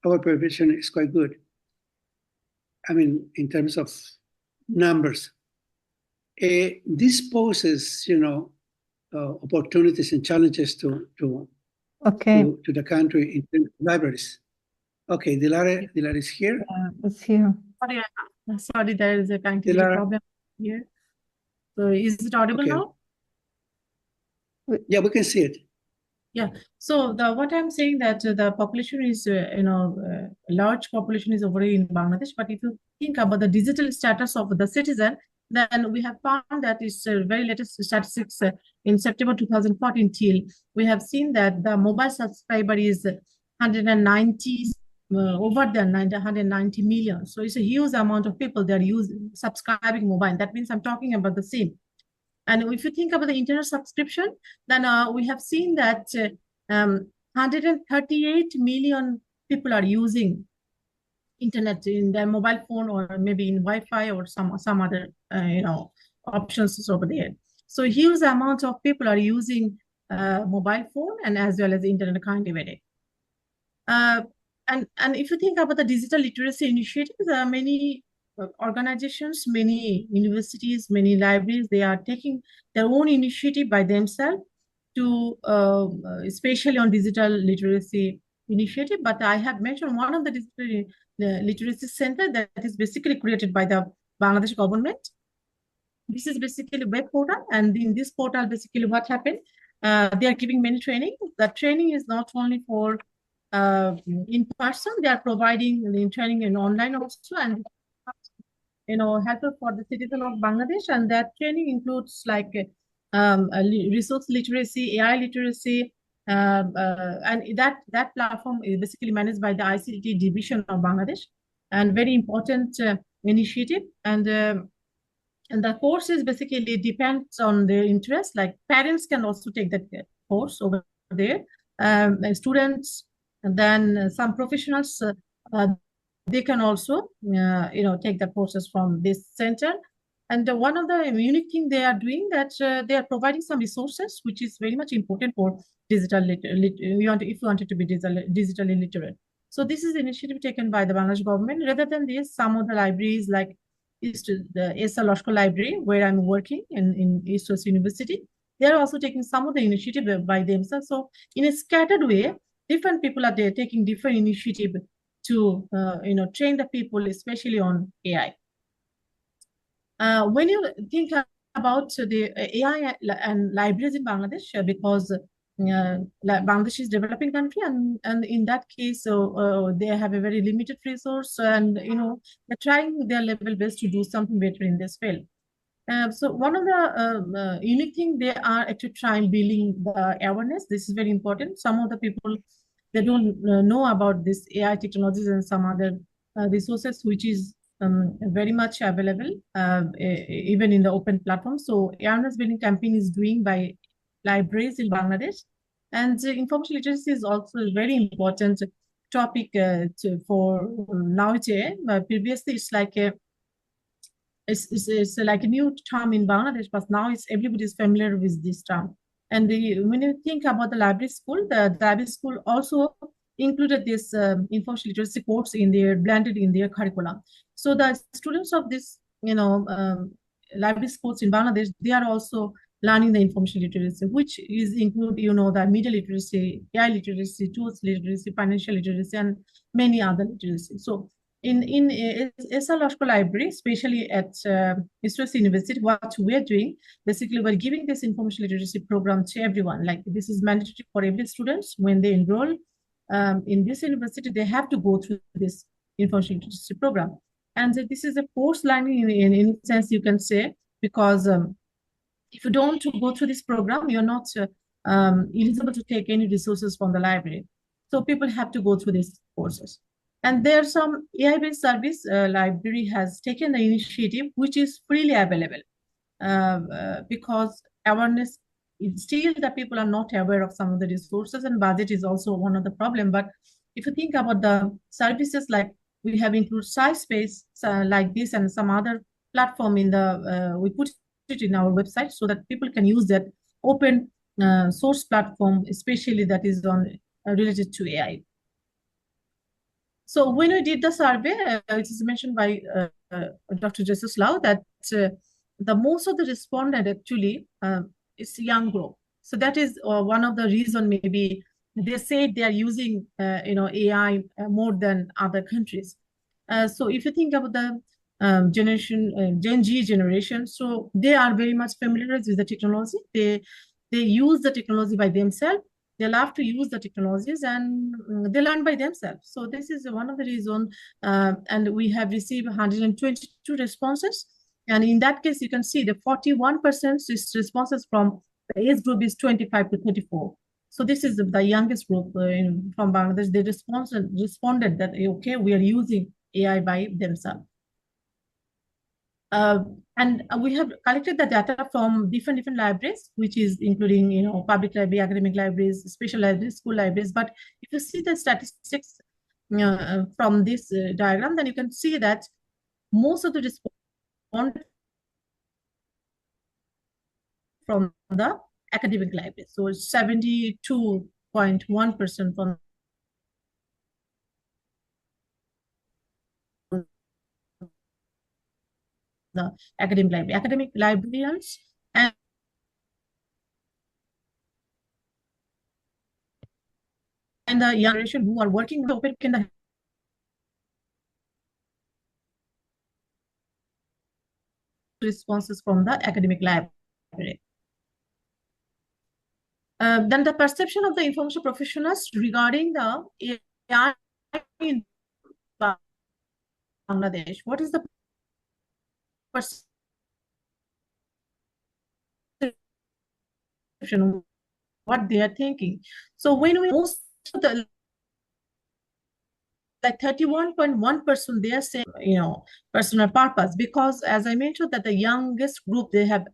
Speaker 2: our population is quite good. I mean, in terms of numbers. This poses, opportunities and challenges to the country in terms of libraries. Okay, Dilara is here.
Speaker 3: It's here.
Speaker 6: Sorry, there is a connectivity problem here. So is it audible now?
Speaker 2: Yeah, we can see it.
Speaker 6: Yeah. So what I'm saying that the population is, large population is already in Bangladesh. But if you think about the digital status of the citizen, then we have found that it's very latest statistics in September 2014 till we have seen that the mobile subscriber is 190 over than 190 million. So it's a huge amount of people that are subscribing mobile. That means I'm talking about the same. And if you think about the internet subscription, then we have seen that 138 million people are using internet in their mobile phone or maybe in Wi-Fi or some other options over there. So huge amount of people are using mobile phone and as well as internet connectivity. And if you think about the digital literacy initiatives, many organizations, many universities, many libraries, they are taking their own initiative by themselves to, especially on digital literacy initiative. But I have mentioned one of the digital literacy center that is basically created by the Bangladesh government. This is basically a web portal, and in this portal, basically what happened, they are giving many training. The training is not only for in person, they are providing the training in online also, and helpful for the citizen of Bangladesh. And that training includes like resource literacy, AI literacy, and that platform is basically managed by the ICT division of Bangladesh, and very important initiative. And the courses basically depends on their interest. Like parents can also take that course over there. Students, and then some professionals, they can also, take the courses from this center. And one of the unique thing they are doing that they are providing some resources, which is very much important for digital if you wanted to be digitally literate. So this is the initiative taken by the Bangladesh government. Rather than this, some of the libraries like the Esa Loshko Library, where I'm working in East West University, they are also taking some of the initiative by themselves. So in a scattered way, different people are there taking different initiative to train the people, especially on AI. When you think about the AI and libraries in Bangladesh, because Bangladesh is a developing country, and in that case, they have a very limited resource, and they're trying their level best to do something better in this field. So one of the unique thing, they are actually trying building the awareness. This is very important. Some of the people, they don't know about this AI technologies and some other resources, which is very much available even in the open platform. So awareness building campaign is doing by libraries in Bangladesh, and information literacy is also a very important topic for nowadays. Previously, it's like it's like a new term in Bangladesh, but now everybody is familiar with this term. And when you think about the library school, the library school also included this information literacy course blended in their curriculum. So the students of this, library schools in Bangladesh, they are also learning the information literacy, which include, the media literacy, AI literacy, tools literacy, financial literacy, and many other literacy. So in Esa Loshko Library, especially at East West University, what we're doing, basically we're giving this information literacy program to everyone. Like this is mandatory for every student. When they enroll in this university, they have to go through this information literacy program. And this is a forced learning in a sense, you can say, because if you don't go through this program, you're not eligible to take any resources from the library. So people have to go through these courses. And there's some AI-based service library has taken the initiative, which is freely available because awareness, still the people are not aware of some of the resources, and budget is also one of the problem. But if you think about the services, like we have included SciSpace like this and some other platform we put it in our website so that people can use that open source platform, especially that is related to AI. So when we did the survey, it is mentioned by Dr. Jesús Lau that the most of the respondent actually is young group. So that is one of the reason. Maybe they say they are using AI more than other countries. So if you think about the Gen Z generation, so they are very much familiar with the technology. They use the technology by themselves. They love to use the technologies, and they learn by themselves. So this is one of the reasons. And we have received 122 responses. And in that case, you can see the 41% responses from the age group is 25 to 34. So this is the youngest group from Bangladesh. They responded that, okay, we are using AI by themselves. And we have collected the data from different libraries, which is including, public library, academic libraries, special libraries, school libraries. But if you see the statistics from this diagram, then you can see that most of the respondents from the academic libraries. So 72.1% from the academic library. Academic librarians and the young generation who are working with open in the responses from the academic library. Then the perception of the information professionals regarding the AI in Bangladesh. What is the perception? What they are thinking? So when we most of the like 31.1% they are saying, personal purpose, because as I mentioned that the youngest group they have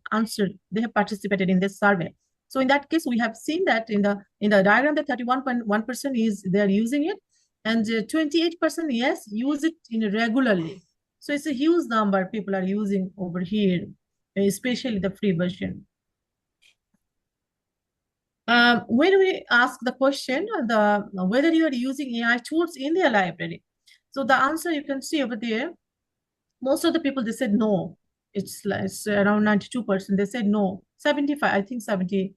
Speaker 6: participated in this survey. So in that case, we have seen that in the diagram that 31.1% is they're using it, and 28% yes use it regularly. So it's a huge number people are using over here, especially the free version. When we ask the question, whether you are using AI tools in their library, so the answer you can see over there, most of the people, they said no. It's around 92%. They said no. 75, I think 75%,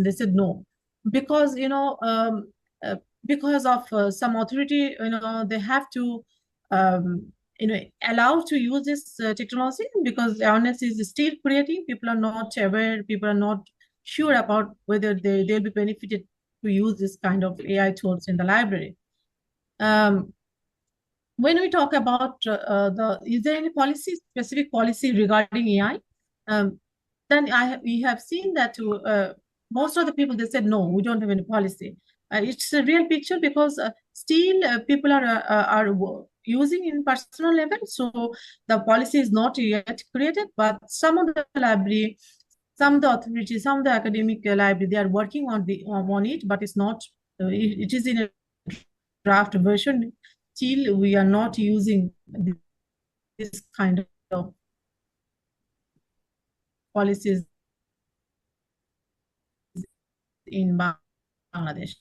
Speaker 6: they said no. Because, because of some authority, they have to, allow to use this technology, because awareness is still creating. People are not aware. People are not sure about whether they'll be benefited to use this kind of AI tools in the library. When we talk about is there any specific policy regarding AI? Then we have seen that most of the people, they said, no, we don't have any policy. It's a real picture because still people are using in personal level. So the policy is not yet created, but some of the library, some of the authorities, some of the academic library, they are working on it, but it's not, it is in a draft version. Still, we are not using this kind of policies in Bangladesh.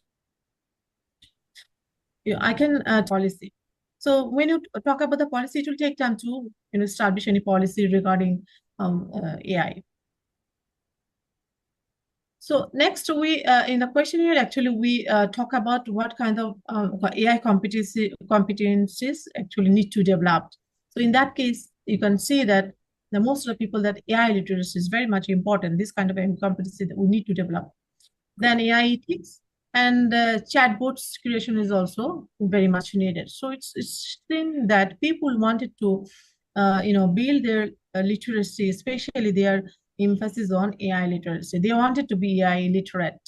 Speaker 6: I can policy. So when you talk about the policy, it will take time to establish any policy regarding AI. So next, we in the questionnaire, actually, we talk about what kind of AI competencies actually need to develop. So in that case, you can see that the most of the people that AI literacy is very much important. This kind of competency that we need to develop. Then AI ethics and chatbots creation is also very much needed. So it's thing that people wanted to build their literacy, especially their emphasis on AI literacy. They wanted to be AI literate.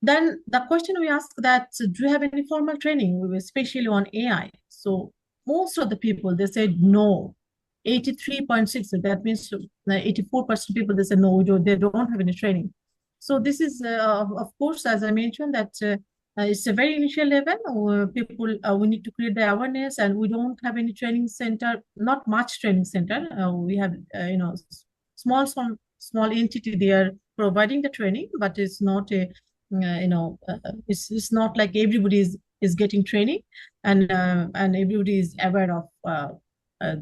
Speaker 6: Then the question we ask that, do you have any formal training, especially on AI? So most of the people, they said no. 83.6, that means 84% people, they said no, they don't have any training. So this is, of course, as I mentioned, that it's a very initial level. People, we need to create the awareness, and we don't have any training center, not much training center. We have, small entity, they are providing the training, but it's not a, it's not like everybody is getting training, and everybody is aware of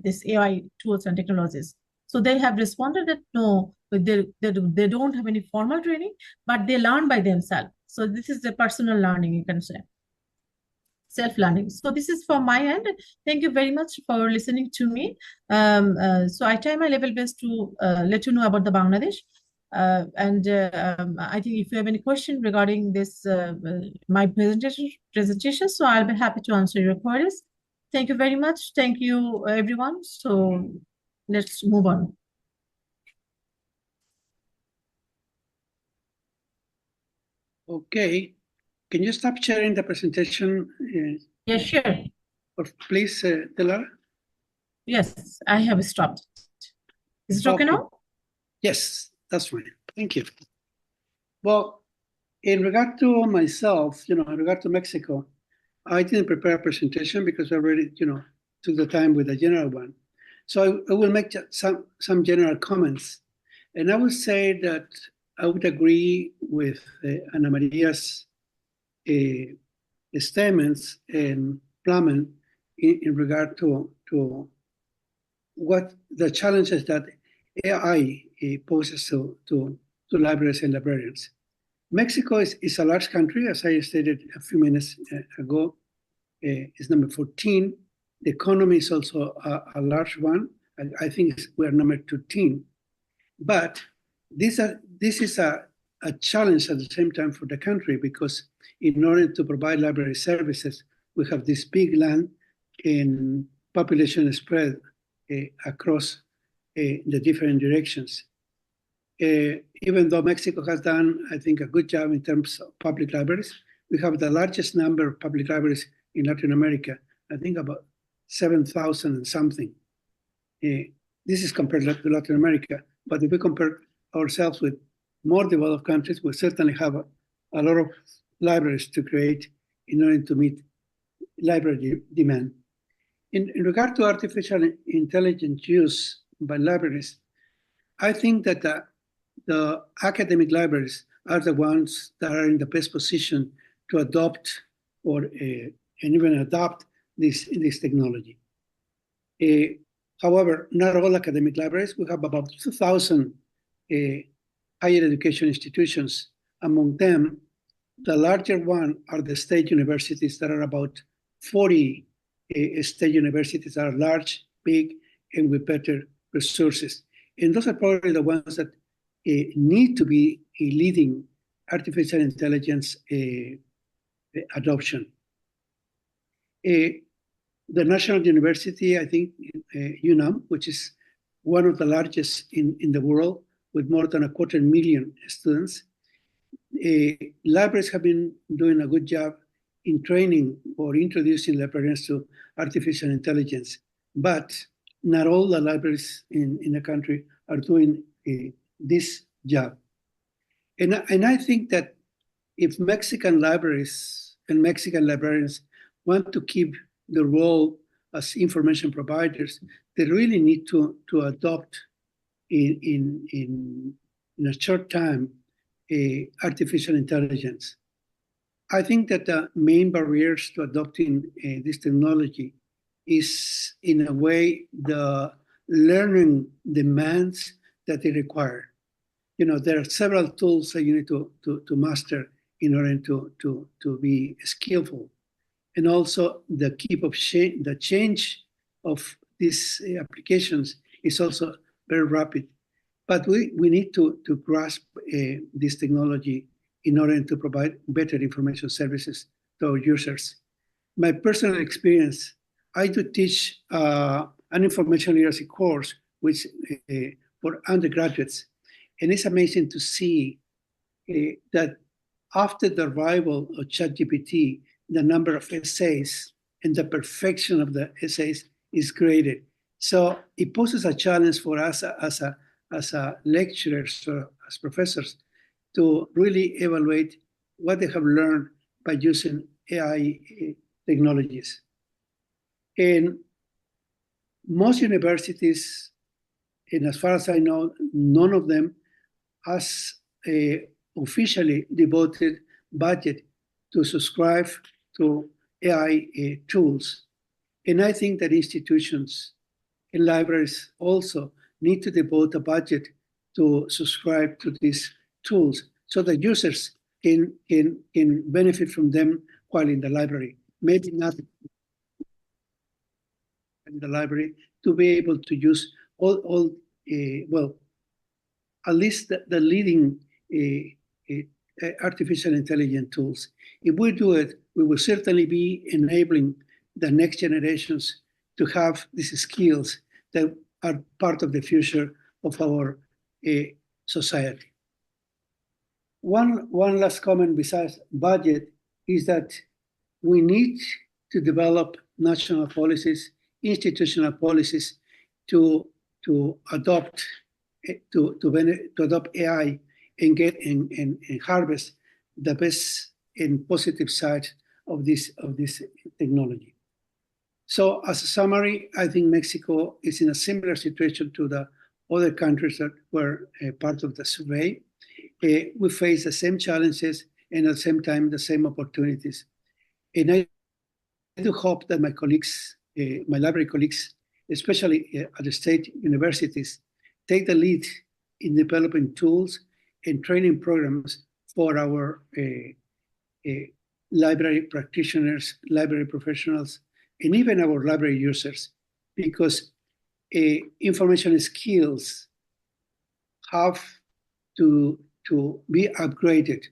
Speaker 6: this AI tools and technologies. So they have responded that no, they don't have any formal training, but they learn by themselves. So this is the personal learning, you can say, self-learning. So this is from my end. Thank you very much for listening to me. So I try my level best to let you know about the Bangladesh. I think if you have any question regarding this, my presentation, so I'll be happy to answer your queries. Thank you very much. Thank you, everyone. So let's move on.
Speaker 2: Okay. Can you stop sharing the presentation?
Speaker 6: Yes, sure.
Speaker 2: Or please, Dilara?
Speaker 6: Yes, I have stopped. Is it okay now?
Speaker 2: Yes, that's fine. Thank you. Well, in regard to myself, in regard to Mexico, I didn't prepare a presentation because I already, took the time with a general one. So I will make some general comments. And I would say that I would agree with Ana Maria's statements and Plamen in regard to what the challenges that AI poses to libraries and librarians. Mexico is a large country, as I stated a few minutes ago. It's number 14. The economy is also a large one. I think we're number 13. But this is a challenge at the same time for the country, because in order to provide library services, we have this big land and population spread across the different directions. Even though Mexico has done, I think, a good job in terms of public libraries, we have the largest number of public libraries in Latin America, I think about 7,000 and something. This is compared to Latin America, but if we compare ourselves with more developed countries, we certainly have a lot of libraries to create in order to meet library demand. In regard to artificial intelligence use by libraries, I think that the academic libraries are the ones that are in the best position to adopt and even adopt this technology. However, not all academic libraries. We have about 2,000 higher education institutions. Among them, the larger one are the state universities that are about 40 state universities that are large, big, and with better resources. And those are probably the ones that need to be leading artificial intelligence adoption. The National University, I think, UNAM, which is one of the largest in the world with more than 250,000 students, libraries have been doing a good job in training or introducing librarians to artificial intelligence, but not all the libraries in the country are doing this job. And I think that if Mexican libraries and Mexican librarians want to keep the role as information providers, they really need to adopt in a short time artificial intelligence. I think that the main barriers to adopting this technology is, in a way, the learning demands that they require. You know, there are several tools that you need to master in order to be skillful. And also the change of these applications is also very rapid. But we need to grasp this technology in order to provide better information services to our users. My personal experience, I do teach an information literacy course which for undergraduates. And it's amazing to see that after the arrival of ChatGPT, the number of essays and the perfection of the essays is graded. So it poses a challenge for us as lecturers or as professors to really evaluate what they have learned by using AI technologies. And most universities, and as far as I know, none of them has officially devoted budget to subscribe to AI tools. And I think that institutions and libraries also need to devote a budget to subscribe to these tools so that users can benefit from them while in the library. Maybe not in the library, to be able to use all well, at least the leading artificial intelligence tools. If we do it, we will certainly be enabling the next generations to have these skills that are part of the future of our society. One last comment besides budget is that we need to develop national policies, institutional policies to adopt AI and get and harvest the best and positive side of this technology. So as a summary, I think Mexico is in a similar situation to the other countries that were part of the survey. We face the same challenges and at the same time the same opportunities. And I do hope that my colleagues my library colleagues, especially at the state universities, take the lead in developing tools and training programs for our library practitioners, library professionals, and even our library users, because information skills have to be upgraded.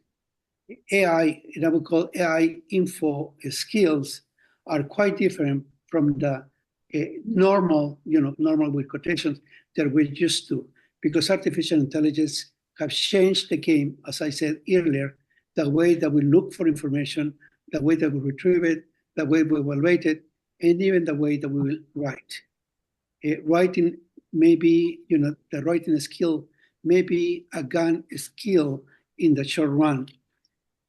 Speaker 2: AI, and I would call AI info skills, are quite different from the normal with quotations that we're used to, because artificial intelligence have changed the game, as I said earlier, the way that we look for information, the way that we retrieve it, the way we evaluate it, and even the way that we will write. Writing may be, the writing skill may be a gun skill in the short run.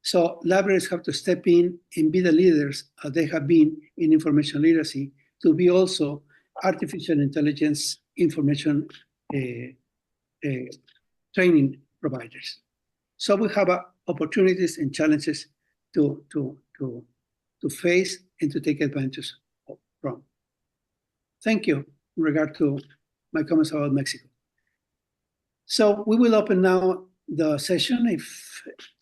Speaker 2: So libraries have to step in and be the leaders, as they have been in information literacy, to be also artificial intelligence information training providers. So we have opportunities and challenges to face and to take advantage from. Thank you in regard to my comments about Mexico. So we will open now the session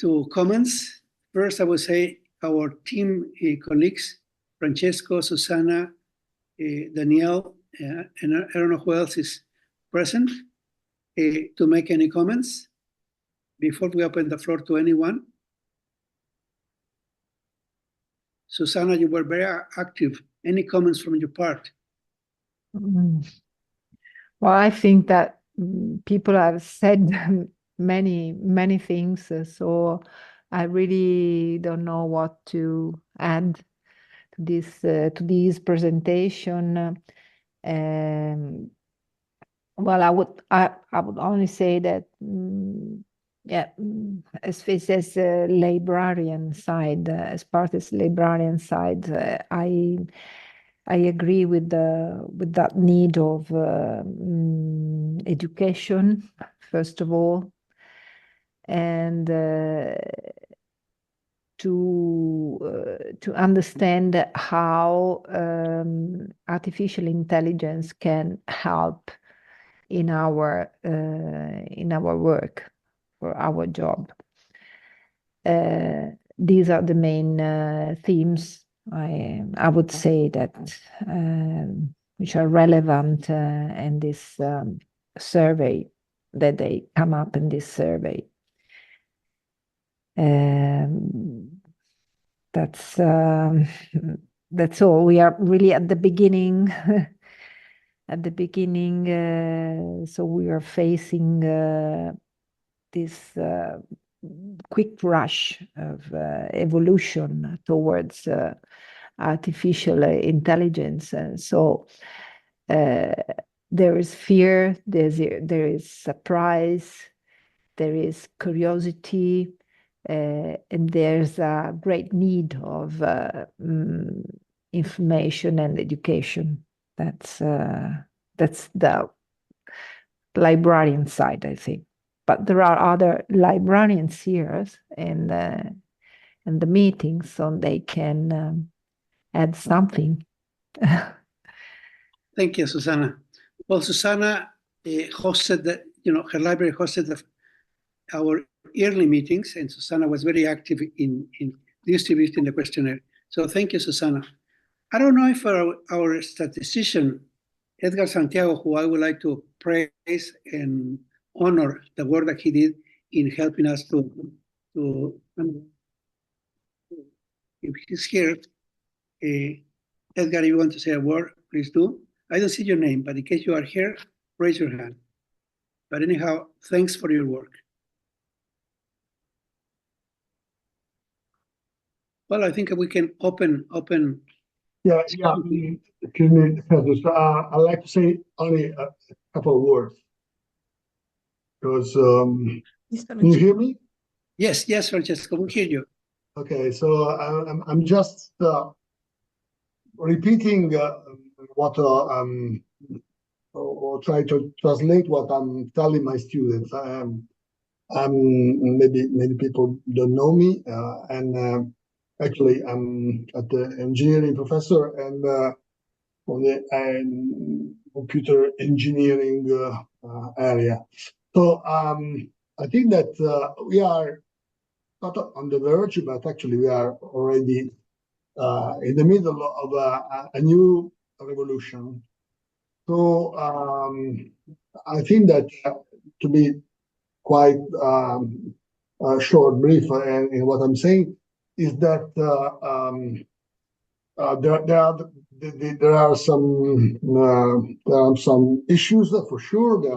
Speaker 2: to comments. First, I will say our team colleagues, Francesco, Susana, Danielle, and I don't know who else is present to make any comments before we open the floor to anyone. Susana, you were very active. Any comments from your part?
Speaker 3: Well, I think that people have said many things, so I really don't know what to add to this presentation. Well, I would only say that as far as librarian side, as part of librarian side, I agree with that need of education, first of all, and to understand how artificial intelligence can help in our work, for our job. These are the main themes I would say that which are relevant in this survey, that they come up in this survey. That's all. We are really at the beginning. So we are facing this quick rush of evolution towards artificial intelligence. So there is fear, there is surprise, there is curiosity, and there's a great need of information and education. That's the librarian side, I think. But there are other librarians here in the meeting, so they can add something.
Speaker 2: Thank you, Susana. Well, Susana hosted her library hosted our yearly meetings, and Susana was very active in distributing the questionnaire. So thank you, Susana. I don't know if our statistician, Edgar Santiago, who I would like to praise and honor the work that he did in helping us to if he's here, Edgar, if you want to say a word, please do. I don't see your name, but in case you are here, raise your hand. But anyhow, thanks for your work. Well, I think we can open.
Speaker 5: Yeah. Excuse me, Jesus. I'd like to say only a couple of words. Because, can you hear me?
Speaker 2: Yes, Francesco, we hear you.
Speaker 5: Okay, so I'm just repeating what or try to translate what I'm telling my students. Maybe many people don't know me, and actually I'm an engineering professor, and computer engineering area. So I think that we are not on the verge, but actually we are already in the middle of a new revolution. So I think that to be quite short, brief, in what I'm saying is that there are some issues for sure. There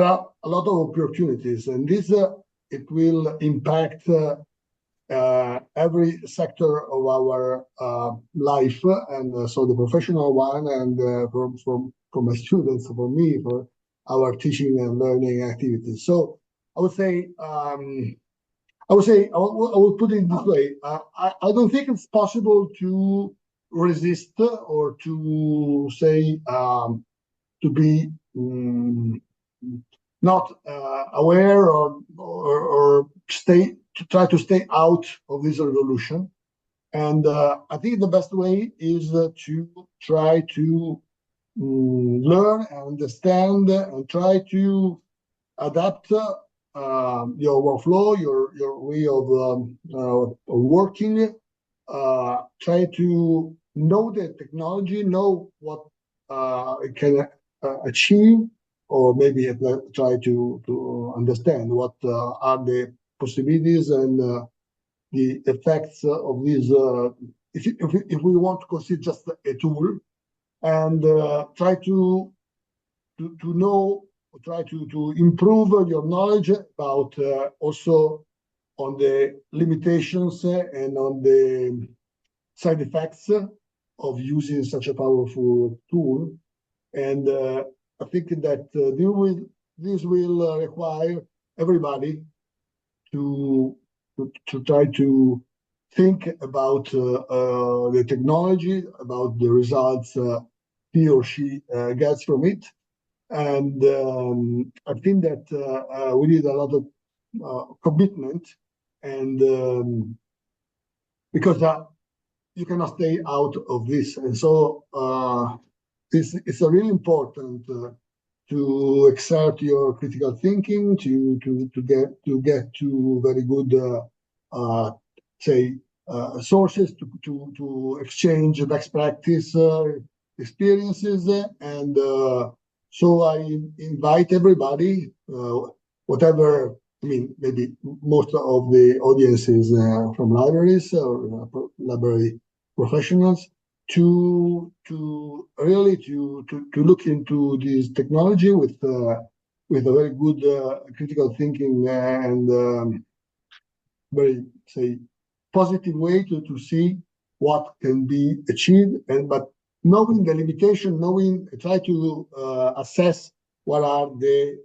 Speaker 5: are a lot of opportunities, and this it will impact every sector of our life, and so the professional one, and for my students, for me, for our teaching and learning activities. So I would say I would put it this way. I don't think it's possible to resist or to say to be not aware or try to stay out of this revolution. And I think the best way is to try to learn and understand and try to adapt your workflow, your way of working. Try to know the technology, know what it can achieve, or maybe try to understand what are the possibilities and the effects of these. If we want to consider just a tool, and try to know, try to improve your knowledge about also on the limitations and on the side effects of using such a powerful tool. And I think that this will require everybody to try to think about the technology, about the results he or she gets from it. And I think that we need a lot of commitment, and because you cannot stay out of this. And so it's really important to exert your critical thinking, to get to very good sources, to exchange best practice experiences, and so I invite everybody, whatever. I mean, maybe most of the audience is from libraries or library professionals, to really to look into this technology with a very good critical thinking and very positive way to see what can be achieved, but knowing the limitation, try to assess what are the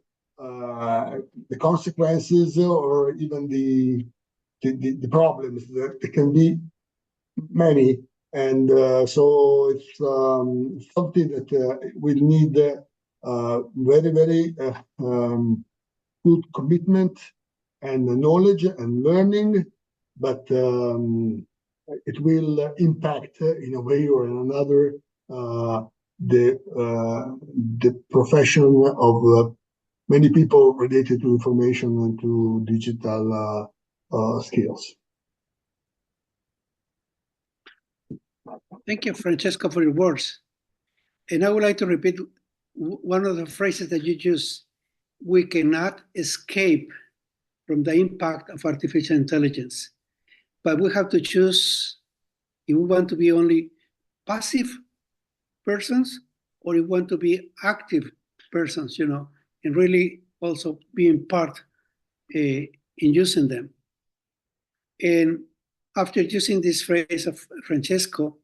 Speaker 5: consequences or even the problems. There can be many, and so it's something that we need very good commitment and knowledge and learning, but it will impact in a way or in another the profession of many people related to information and to digital skills.
Speaker 2: Thank you, Francesco, for your words. And I would like to repeat one of the phrases that you used. We cannot escape from the impact of artificial intelligence, but we have to choose if we want to be only passive persons or if we want to be active persons, and really also being part in using them. And after using this phrase of Francesco,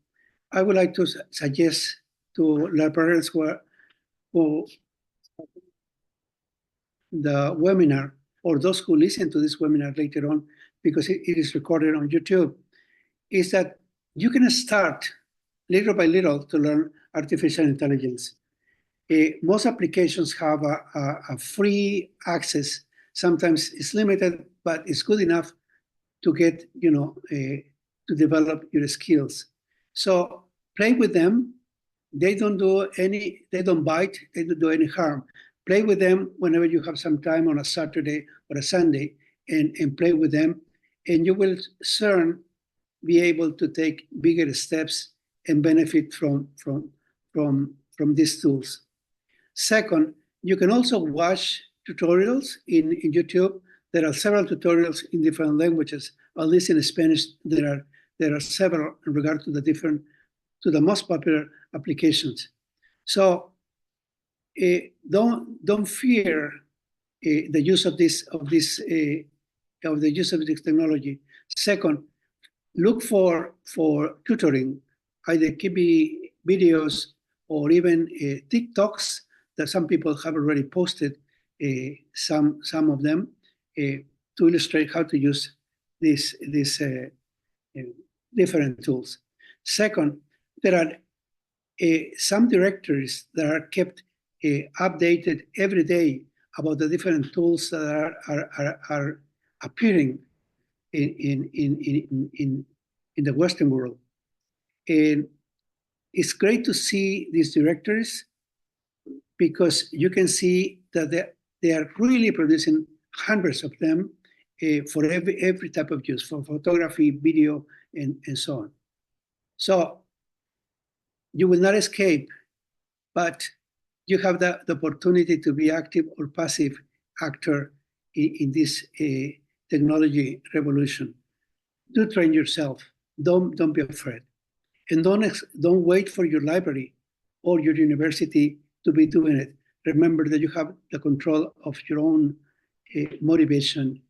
Speaker 2: I would like to suggest to librarians who the webinar, or those who listen to this webinar later on, because it is recorded on YouTube, is that you can start little by little to learn artificial intelligence. Most applications have a free access. Sometimes it's limited, but it's good enough to get, to develop your skills. So play with them, They don't bite, they don't do any harm. Play with them whenever you have some time on a Saturday or a Sunday, and play with them, and you will soon be able to take bigger steps and benefit from these tools. Second, you can also watch tutorials in YouTube. There are several tutorials in different languages. At least in Spanish, there are several in regard to the most popular applications. So don't fear the use of this technology. Second, look for tutoring, either be videos or even TikToks that some people have already posted, some of them, to illustrate how to use these different tools. Second, there are some directories that are kept updated every day about the different tools that are appearing in the Western world. And it's great to see these directories because you can see that they are really producing hundreds of them for every type of use, for photography, video, and so on. So you will not escape, but you have the opportunity to be active or passive actor in this technology revolution. Do train yourself. Don't be afraid, and don't wait for your library or your university to be doing it. Remember that you have the control of your own motivation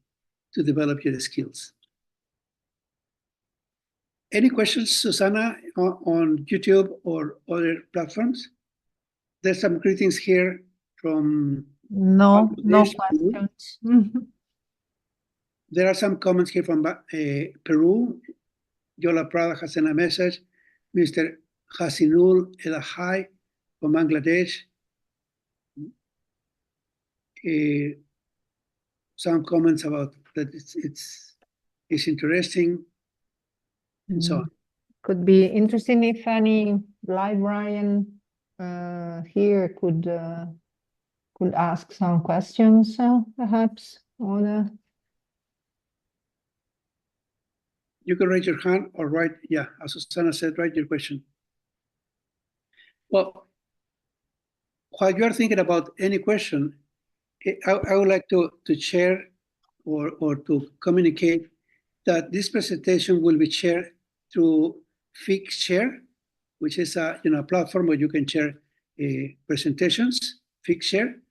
Speaker 2: to develop your skills. Any questions, Susana, on YouTube or other platforms? There's some greetings here from
Speaker 3: No
Speaker 2: Bangladesh,
Speaker 3: questions.
Speaker 2: There are some comments here from Peru. Yola Prada has sent a message. Mr. Hasinul Elahai from Bangladesh. Some comments about that it's interesting, and so on.
Speaker 3: Could be interesting if any librarian here could ask some questions, perhaps, or
Speaker 2: You can raise your hand or write, yeah, as Susana said, write your question. Well, while you are thinking about any question, I would like to share or to communicate that this presentation will be shared through Figshare, which is a platform where you can share presentations, Figshare,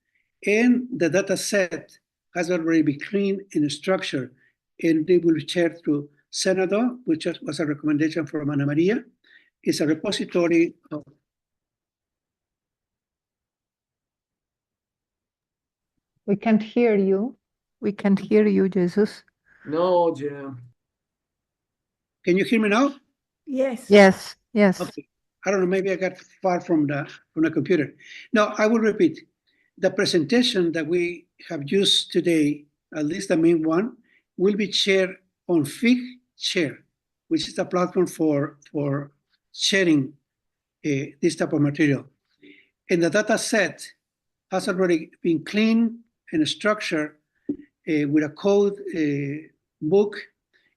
Speaker 2: and the data set has already been cleaned and structured, and they will be shared through Senado, which was a recommendation from Ana Maria. It's a repository of
Speaker 3: we can't hear you. We can't hear you, Jesus.
Speaker 7: No, Jim.
Speaker 2: Can you hear me now?
Speaker 1: Yes.
Speaker 3: Yes, yes.
Speaker 2: Okay. I don't know, maybe I got far from the computer. No, I will repeat. The presentation that we have used today, at least the main one, will be shared on Figshare, which is a platform for sharing this type of material. And the data set has already been cleaned and structured with a code book.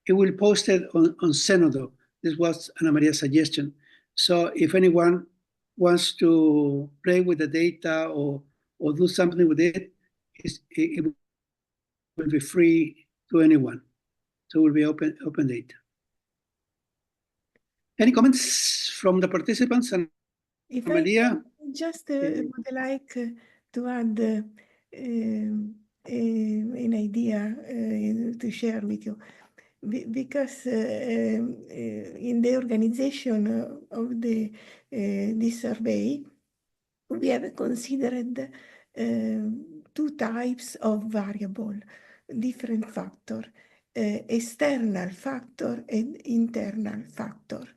Speaker 2: It will be posted on Senado. This was Ana Maria's suggestion. So if anyone wants to play with the data or do something with it, it will be free to anyone. So it will be open data. Any comments from the participants? And
Speaker 1: If
Speaker 2: Maria?
Speaker 1: I just would like to add an idea to share with you. Because in the organization of this survey, we have considered two types of variable, different factor, external factor and internal factor.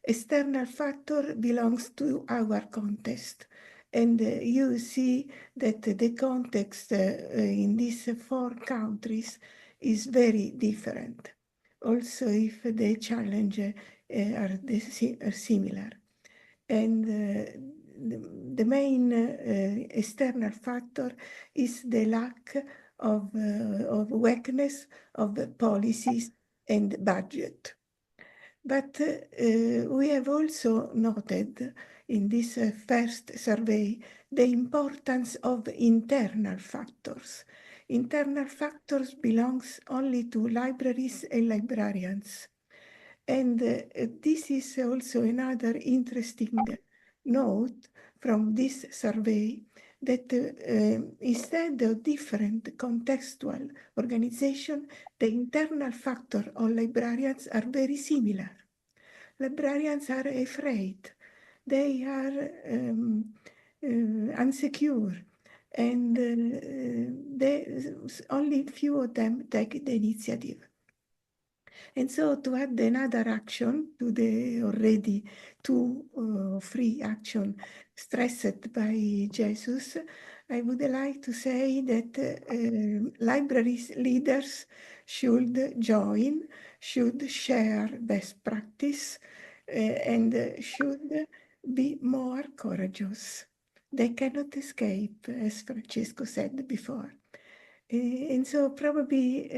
Speaker 1: External factor belongs to our context. And you see that the context in these 4 countries is very different. Also, if the challenges are similar. And the main external factor is the lack of weakness of the policies and budget. But we have also noted in this first survey the importance of internal factors. Internal factors belongs only to libraries and librarians. And this is also another interesting note from this survey, that instead of different contextual organization, the internal factor of librarians are very similar. Librarians are afraid. They are insecure. And only few of them take the initiative. And so to add another action to the already two free action stressed by Jesús, I would like to say that libraries leaders should join, should share best practice, and should be more courageous. They cannot escape, as Francesco said before. And so probably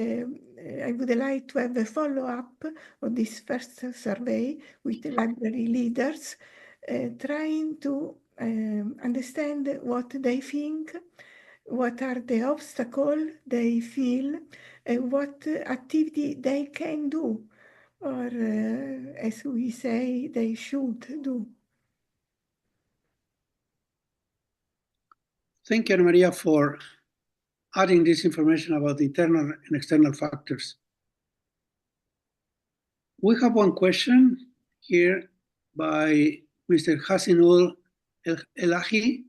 Speaker 1: I would like to have a follow-up of this first survey with the library leaders, trying to understand what they think, what are the obstacles they feel, and what activity they can do, or as we say, they should do.
Speaker 2: Thank you, Ana Maria, for adding this information about the internal and external factors. We have one question here by Mr. Hasinul Elahi.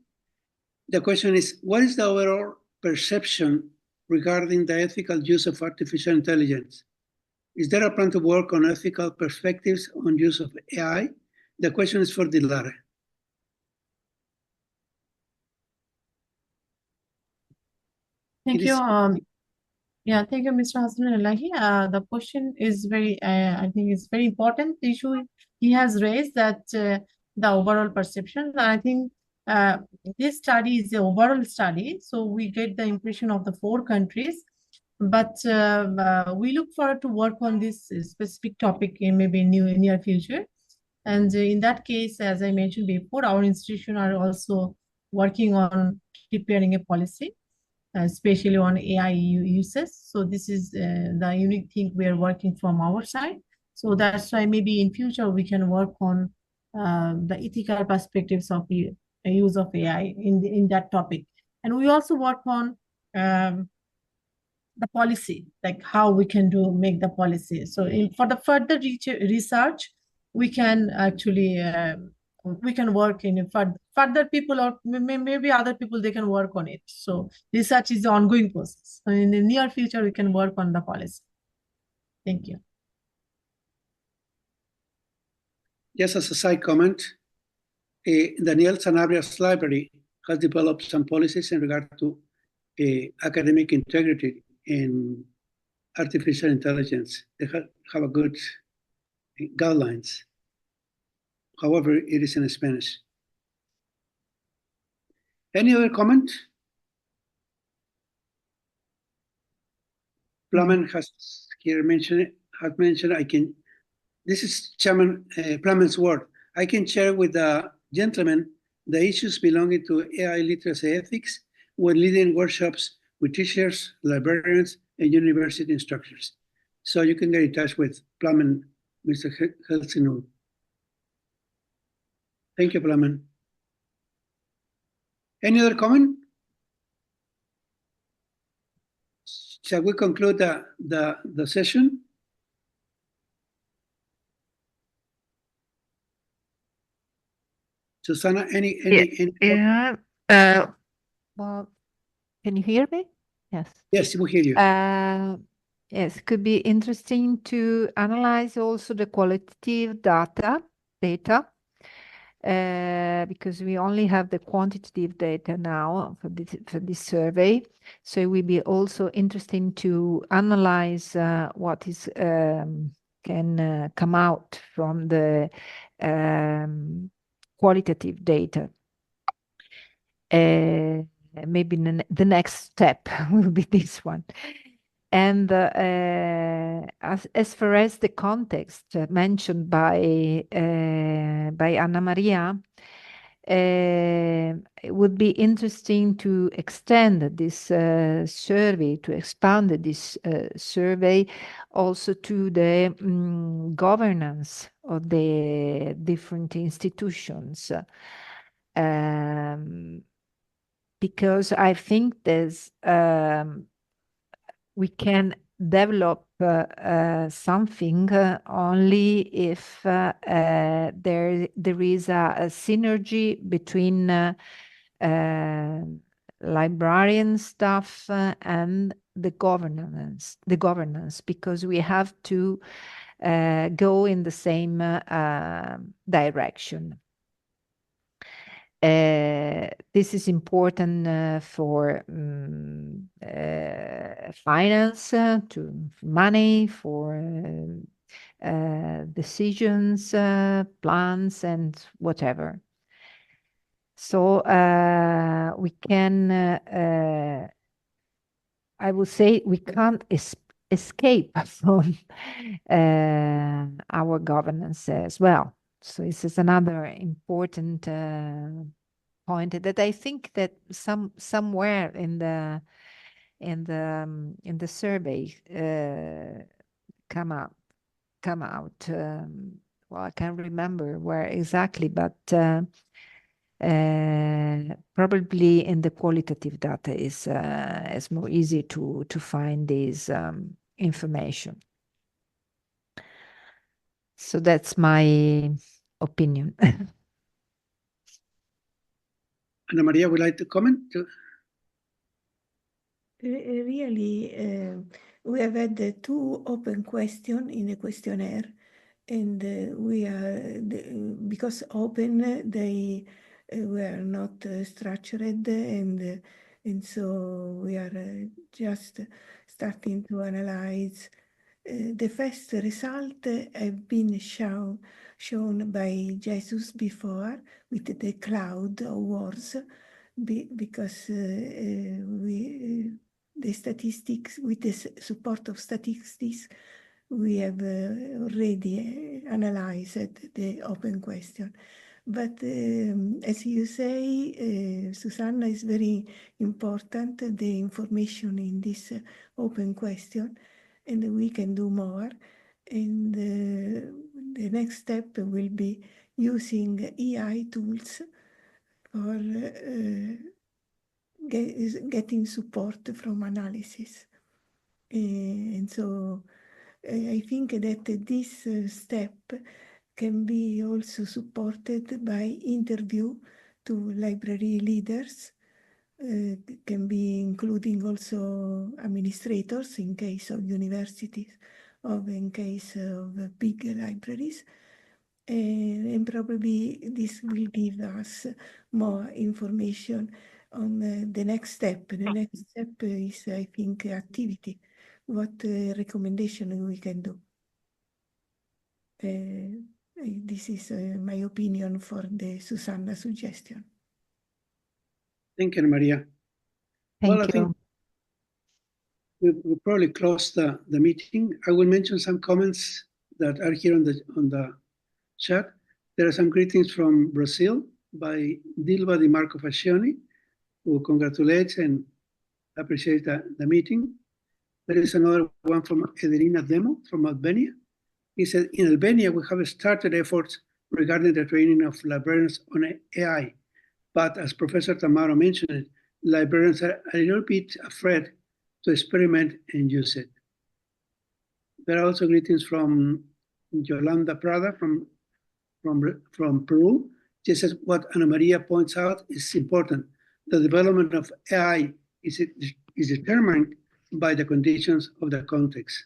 Speaker 2: The question is, what is the overall perception regarding the ethical use of artificial intelligence? Is there a plan to work on ethical perspectives on use of AI? The question is for Dilara.
Speaker 6: Thank you. Yeah, thank you, Mr. Hassan Elahi. The question is very, I think it's very important issue he has raised, that the overall perception. I think this study is the overall study, so we get the impression of the 4 countries. But we look forward to work on this specific topic in maybe near future. And in that case, as I mentioned before, our institution are also working on preparing a policy, especially on AI uses. So this is the unique thing we are working from our side. So that's why maybe in future we can work on the ethical perspectives of the use of AI in that topic. And we also work on the policy, like how we can make the policy. So for the further research, we can actually we can work in further people, or maybe other people, they can work on it. So research is the ongoing process. So in the near future, we can work on the policy. Thank you.
Speaker 2: Just as a side comment, Daniel Sanabria's library has developed some policies in regard to academic integrity in artificial intelligence. They have a good guidelines. However, it is in Spanish. Any other comment? Plamen has here mentioned, this is Chairman Plamen's word. I can share with the gentleman the issues belonging to AI literacy ethics when leading workshops with teachers, librarians, and university instructors. So you can get in touch with Plamen, Mr. Helsinul. Thank you, Plamen. Any other comment? Shall we conclude the session? Susana, any
Speaker 3: yeah. Well, can you hear me? Yes.
Speaker 2: Yes, we hear you.
Speaker 3: Yes, it could be interesting to analyze also the qualitative data, because we only have the quantitative data now for this survey. So it will be also interesting to analyze what is can come out from the qualitative data. Maybe the next step will be this one. And as far as the context mentioned by Anna Maria, it would be interesting to extend this survey, to expand this survey also to the governance of the different institutions. Because I think there's we can develop something only if there is a synergy between librarian staff and the governance, because we have to go in the same direction. This is important for finance, to money, for decisions, plans, and whatever. So we can, I would say, we can't escape from our governance as well. So this is another important point that I think that somewhere in the survey come out. Well, I can't remember where exactly, but probably in the qualitative data is more easy to find this information. So that's my opinion.
Speaker 2: Anna Maria, would like to comment?
Speaker 1: Really, we have had 2 open questions in a questionnaire, and we are, because open, they were not structured, and so we are just starting to analyze. The first result have been shown by Jesús before with the cloud awards, because the statistics, with the support of statistics, we have already analyzed the open question. But as you say, Susanna, is very important, the information in this open question, and we can do more. And the next step will be using AI tools for getting support from analysis. And so I think that this step can be also supported by interview to library leaders, can be including also administrators in case of universities or in case of big libraries. And probably this will give us more information on the next step. The next step is, I think, activity. What recommendation we can do. This is my opinion for the Susanna suggestion.
Speaker 2: Thank you, Anna Maria.
Speaker 3: Thank
Speaker 2: I
Speaker 3: you.
Speaker 2: think we'll probably close the meeting. I will mention some comments that are here on the chat. There are some greetings from Brazil by Dilba Di Marco Fascioni, who congratulates and appreciates the meeting. There is another one from Ederina Demo from Albania. He said, in Albania, we have started efforts regarding the training of librarians on AI. But as Professor Tammaro mentioned, librarians are a little bit afraid to experiment and use it. There are also greetings from Yolanda Prada from Peru. She says what Anna Maria points out is important. The development of AI is determined by the conditions of the context.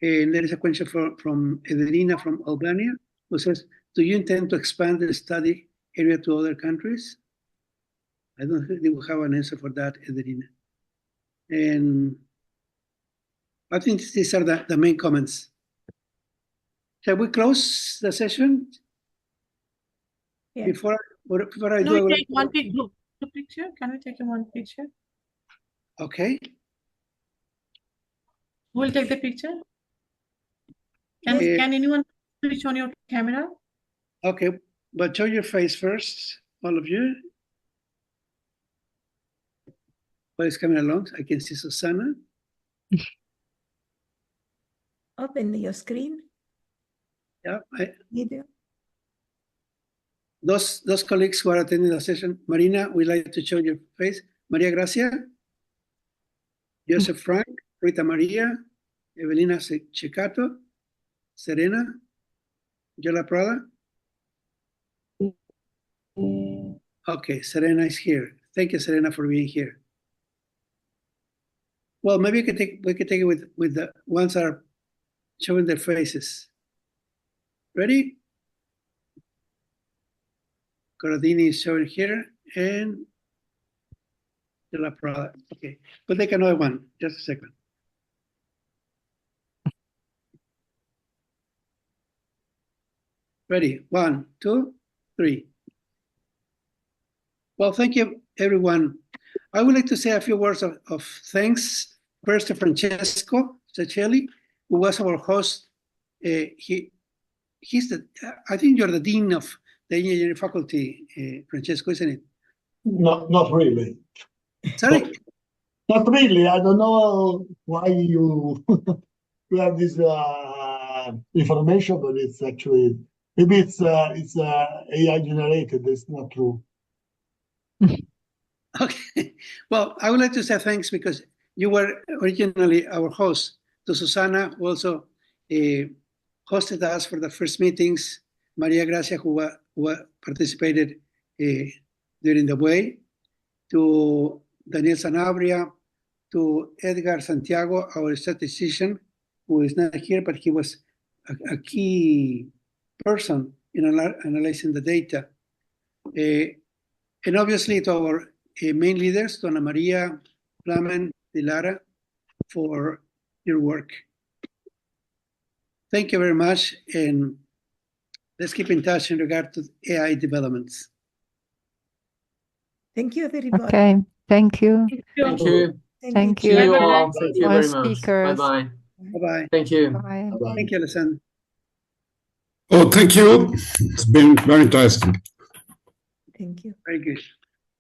Speaker 2: And there is a question from Ederina from Albania, who says, do you intend to expand the study area to other countries? I don't think we will have an answer for that, Ederina. And I think these are the main comments. Shall we close the session?
Speaker 1: Yeah.
Speaker 2: Before I
Speaker 6: Can
Speaker 2: do, I
Speaker 6: we
Speaker 2: would
Speaker 6: take one picture? Can we take one picture?
Speaker 2: okay.
Speaker 6: Who will take the picture?
Speaker 2: Yeah.
Speaker 6: Can anyone switch on your camera?
Speaker 2: Okay, but show your face first, all of you. What is coming along? I can see Susana.
Speaker 1: Open your screen.
Speaker 2: Yeah,
Speaker 1: Video.
Speaker 2: those colleagues who are attending the session. Marina, we'd like to show your face. Maria Gracia, Joseph Frank, Rita Maria, Evelina Chicato, Serena, Yola Prada. Okay, Serena is here. Thank you, Serena, for being here. Well, maybe we could take it with the ones that are showing their faces. Ready? Corradini is showing here, and Yola Prada. Okay, we'll take another one. Just a second. Ready? 1, 2, 3. Well, thank you, everyone. I would like to say a few words of thanks. First to Francesco Ceccelli, who was our host. He's I think you're the dean of the engineering faculty, Francesco, isn't it?
Speaker 5: Not really.
Speaker 2: Sorry?
Speaker 5: Not really. I don't know why you have this information, but it's actually maybe it's AI generated. It's not true.
Speaker 2: Okay. Well, I would like to say thanks because you were originally our host. To Susana, who also hosted us for the first meetings. Maria Gracia, who participated during the way. To Daniel Sanabria. To Edgar Santiago, our statistician, who is not here, but he was a key person in analyzing the data. And obviously to our main leaders, to Ana Maria, Plamen, Dilara, for your work. Thank you very much, and let's keep in touch in regard to AI developments.
Speaker 1: Thank you, everybody.
Speaker 3: Okay, thank you.
Speaker 6: Thank
Speaker 7: you.
Speaker 3: Thank
Speaker 7: See
Speaker 3: you.
Speaker 7: you
Speaker 6: Bye-bye.
Speaker 7: all. Thank you
Speaker 3: Our
Speaker 7: very much.
Speaker 3: speakers.
Speaker 7: Bye-bye.
Speaker 2: Bye-bye.
Speaker 7: Thank you.
Speaker 3: Bye.
Speaker 5: Bye-bye.
Speaker 2: Thank you, Alessandro.
Speaker 8: Oh, thank you. It's been very interesting.
Speaker 1: Thank you.
Speaker 2: Very good.